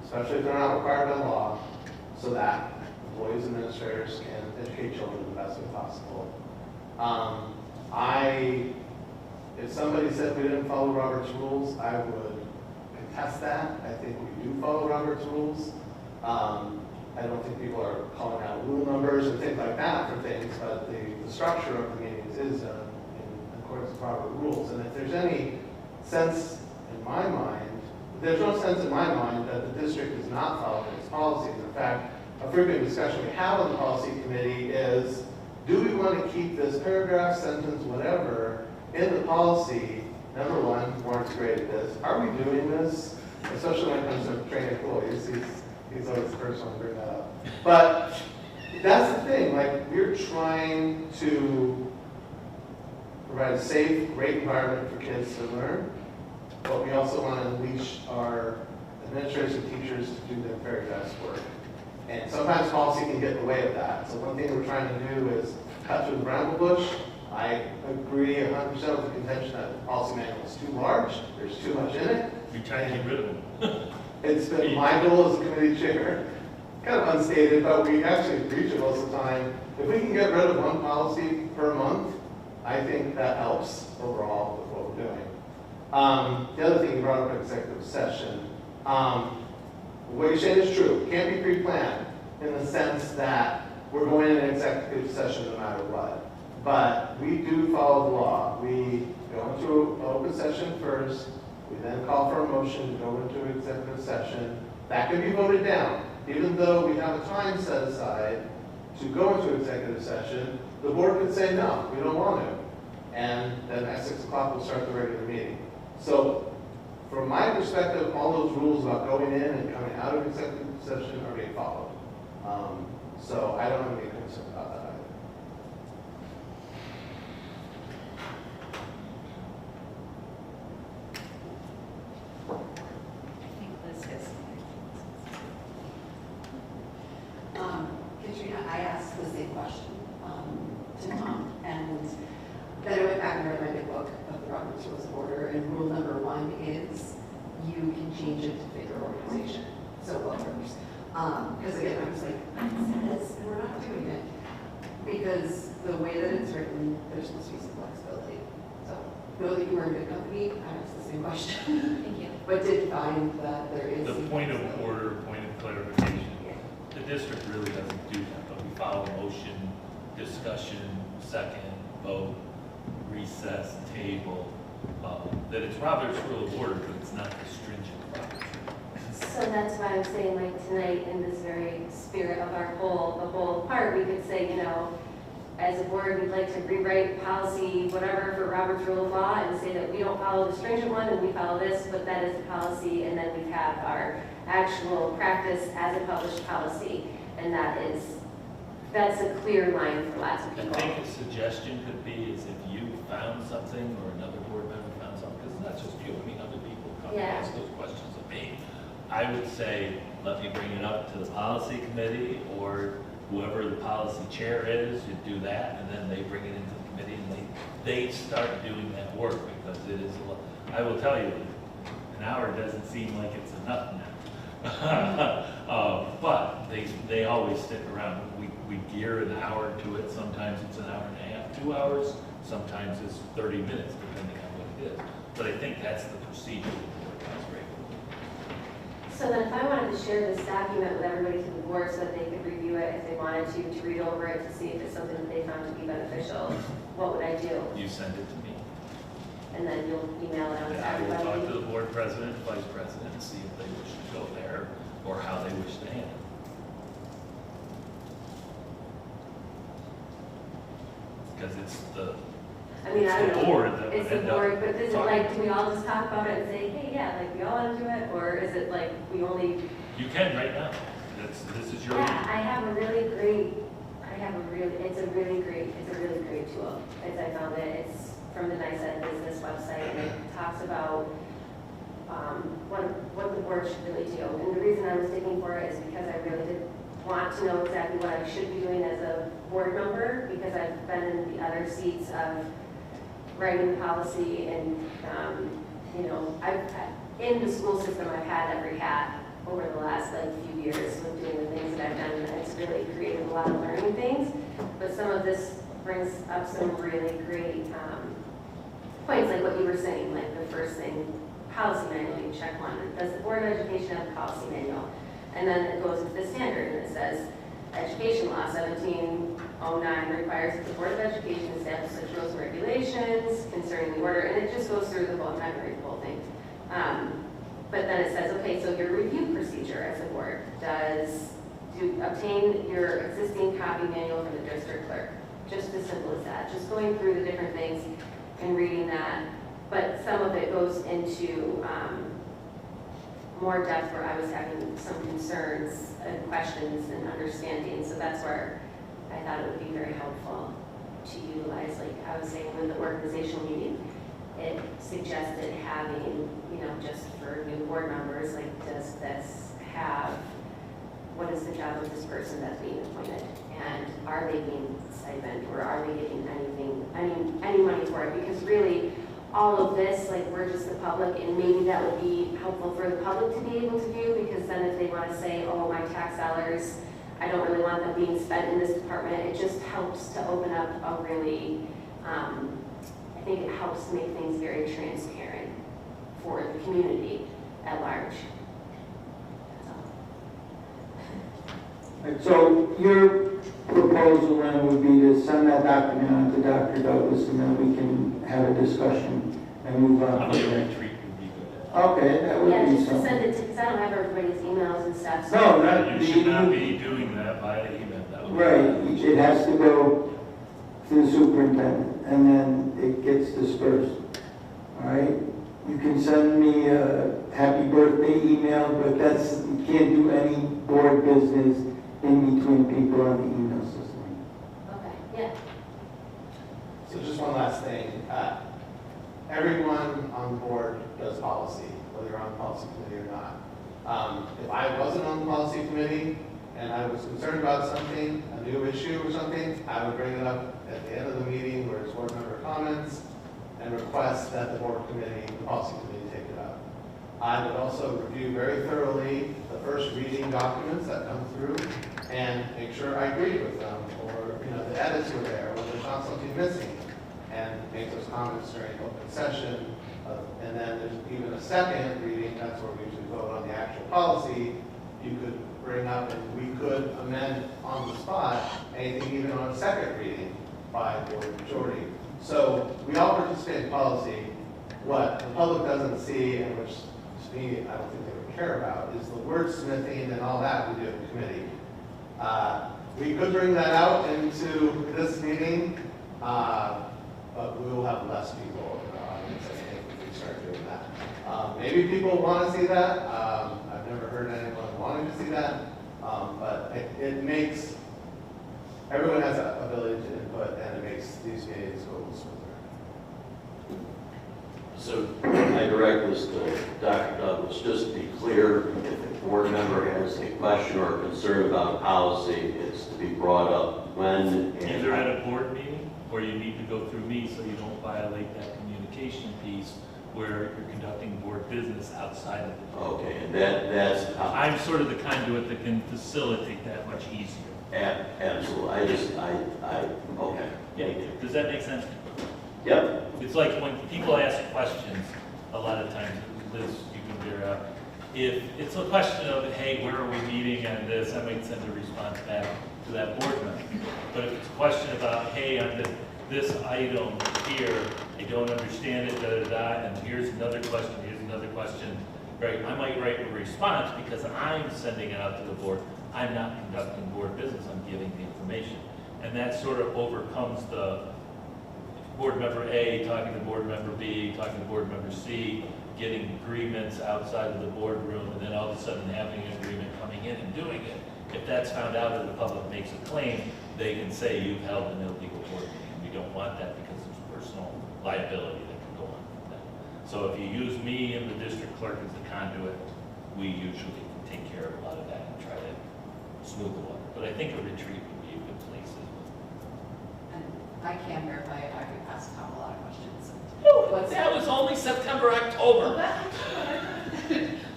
especially if they're not required by law, so that employees and administrators can educate children the best way possible. If somebody said we didn't follow Robert's rules, I would contest that. I think we do follow Robert's rules. I don't think people are calling out rule numbers or things like that for things, but the structure of the meetings is in accordance with Robert rules. And if there's any sense in my mind, there's no sense in my mind that the district is not following its policies. In fact, a frequent discussion we have on the policy committee is do we want to keep this paragraph, sentence, whatever, in the policy? Number one, Warren's great at this. Are we doing this? Especially when it comes to training employees, he's always the first one to bring that up. But that's the thing, like, we're trying to provide a safe, great environment for kids to learn, but we also want to unleash our administrators and teachers to do their very best work. And sometimes policy can get in the way of that. So one thing we're trying to do is cut through the bramble bush. I agree 100% with the contention that the policy manual is too large, there's too much in it. We try to get rid of them. It's been my goal as a committee chair, kind of unstated, but we actually preach it most of the time. If we can get rid of one policy per month, I think that helps overall with what we're doing. The other thing you brought up, executive session. What you're saying is true. It can't be pre-planned in the sense that we're going in an executive session no matter what. But we do follow the law. We go into an open session first. We then call for a motion to go into executive session. That can be voted down. Even though we have a time set aside to go into executive session, the board could say, no, we don't want to. And then at 6 o'clock, we'll start the regular meeting. So from my perspective, all those rules about going in and coming out of executive session are being followed. So I don't have any concern about that either. I think Liz has. Katrina, I asked the same question to Tom, and then I went back and read my big book of the Robert's Rules of Order, and rule number 1 is you can change it to fit your organization. So workers. Because again, I was like, it says, and we're not doing it. Because the way that it's written, there's supposed to be some flexibility. So know that you were in good company. I asked the same question. Thank you. But did find that there is. The point of order, point of clarification, the district really doesn't do that, but we follow motion, discussion, second, vote, recess, table, that it's Robert's Rule of Order, but it's not the stringent Robert's Rule. So that's why I'm saying, like, tonight, in this very spirit of our whole part, we could say, you know, as a board, we'd like to rewrite policy, whatever, for Robert's Rule of Law, and say that we don't follow the stringent one, and we follow this, but that is the policy, and then we have our actual practice as a published policy, and that's a clear line for lots of I people. think a suggestion could be is if you found something or another board member found something, because it's not just you, I mean, other people come and Yeah. ask those questions of me. I would say, let me bring it up to the policy committee or whoever the policy chair is, you do that, and then they bring it into the committee and they start doing that work because it is a lot. I will tell you, an hour doesn't seem like it's enough now. But they always stick around. We gear an hour to it. Sometimes it's an hour and a half, 2 hours. Sometimes it's 30 minutes, depending on what it is. But I think that's the procedure the board has regularly. So then if I wanted to share this document with everybody to the board so that they could review it if they wanted to read over it to see if it's something that they found to be beneficial, what would I do? You send it to me. And then you'll email it out to And I will talk to everybody? the board president, vice president, and see if they wish to go there or how they wish to handle it. Because it's the I mean, I don't know. board that would It's the end up board, but is it talking. like, do we all just talk about it and say, hey, yeah, like, we all want to do it? Or is it like, we only, You can right now. This is your. yeah, I have a really great tool. As I found it, it's from the NICEAD business website, and it talks about what the board should really do. And the reason I was digging for it is because I really did want to know exactly what I should be doing as a board member, because I've been in the other seats of writing policy and, you know, in the school system, I've had every hat over the last few years with doing the things that I've done, and it's really created a lot of learning things. But some of this brings up some really great points, like what you were saying, like the first thing, policy manual, you check one. Does the Board of Education have a policy manual? And then it goes into the standard, and it says, Education Law 1709 requires that the Board of Education establish such rules and regulations concerning the order, and it just goes through the whole, I'm not going to read the whole thing. But then it says, okay, so your review procedure as a board does to obtain your existing copy manual from the district clerk. just as simple as that, just going through the different things and reading that. But some of it goes into more depth where I was having some concerns and questions and understanding. So that's where I thought it would be very helpful to utilize, like I was saying, with the organizational meeting, it suggested having, just for new board members, like, does this have, what is the job of this person that's being appointed? And are they being stipend, or are they getting any money for it? Because really, all of this, like, we're just the public, and maybe that would be helpful for the public to be able to view, because then if they want to say, oh, my tax dollars, I don't really want them being spent in this department, it just helps to open up a really, I think it helps to make things very transparent for the community at large. Right, so your proposal then would be to send that document on to Dr. Douglas, and then we can have a discussion and move on. How about a retreat would be good? Okay, that would Yeah, be just to something. send it to, because I don't have everybody's emails and stuff. So No, that, You should not be doing that via email. That would be- right, it has to go to the superintendent, and then it gets dispersed. All right? You can send me a happy birthday email, but you can't do any board business in between people on the email system. Okay, yeah. So just one last thing. Everyone on the board does policy, whether you're on the policy committee or not. If I wasn't on the policy committee and I was concerned about something, a new issue or something, I would bring it up at the end of the meeting where it's board member comments and request that the board committee, the policy committee take it up. I would also review very thoroughly the first reading documents that come through and make sure I agree with them, or the edits were there, or there's not something missing, and make those comments during open session. And then there's even a second reading, that's where we usually vote on the actual policy. You could bring up, and we could amend on the spot anything even on a second reading by board majority. So we all participate in policy. What the public doesn't see, and which to me I don't think they would care about, is the wordsmithing and all that we do in committee. We could bring that out into this meeting, but we will have less people in the audience, I think, if we start doing that. Maybe people want to see that. I've never heard anyone wanting to see that, but it makes, everyone has that ability to input, and it makes these meetings go smoother. So I direct this to Dr. Douglas, just to be clear, if a board member has a question or a concern about a policy, it's to be brought up when and Either at a board meeting, or you need to go through me so you don't violate that communication piece where you're conducting board business outside of the board. Okay, and that's I'm sort of the conduit that can facilitate that much easier. absolutely. Okay. Yeah, does that make sense? Yep. It's like when people ask questions, a lot of times, Liz, you can figure out, if it's a question of, hey, where are we meeting on this, I might send a response back to that board member. But if it's a question about, hey, on this item here, I don't understand it, da-da-da, and here's another question, right? I might write a response because I'm sending it out to the board. I'm not conducting board business, I'm giving the information. And that sort of overcomes the board member A talking to board member B, talking to board member C, getting agreements outside of the boardroom, and then all of a sudden having an agreement coming in and doing it. If that's found out and the public makes a claim, they can say you've held an illegal board meeting. We don't want that because there's personal liability that can go on from that. So if you use me and the district clerk as the conduit, we usually can take care of a lot of that and try to smooth the water. But I think a retreat would be a good place as well. And I can verify I could ask Tom a lot of questions. That was only September, October.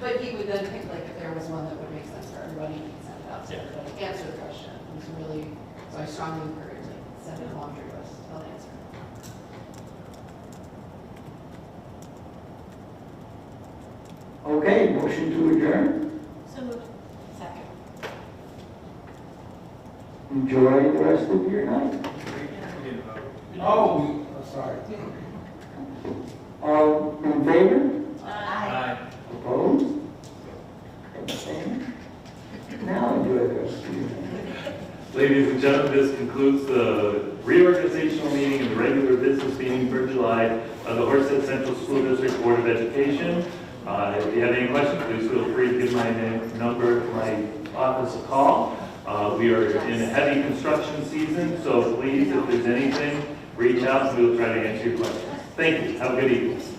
But he would then pick, like, if there was one that would make sense for everybody, he could send it out, so everybody answer the question. It was really, so I strongly encourage, like, send a laundry list, they'll answer. Okay, motion to adjourn. So moved. Second. Enjoy the rest of your night. Oh, sorry. All in favor? Aye. Opposed? Abstained? Now enjoy the rest of your night. Ladies and gentlemen, this concludes the reorganizational meeting and the regular business meeting for July of the Horsehead Central School District Board of Education. If you have any questions, please feel free to give my number to my office a call. We are in a heavy construction season, so please, if there's anything, reach out and we'll try to answer your questions. Thank you. Have a good evening.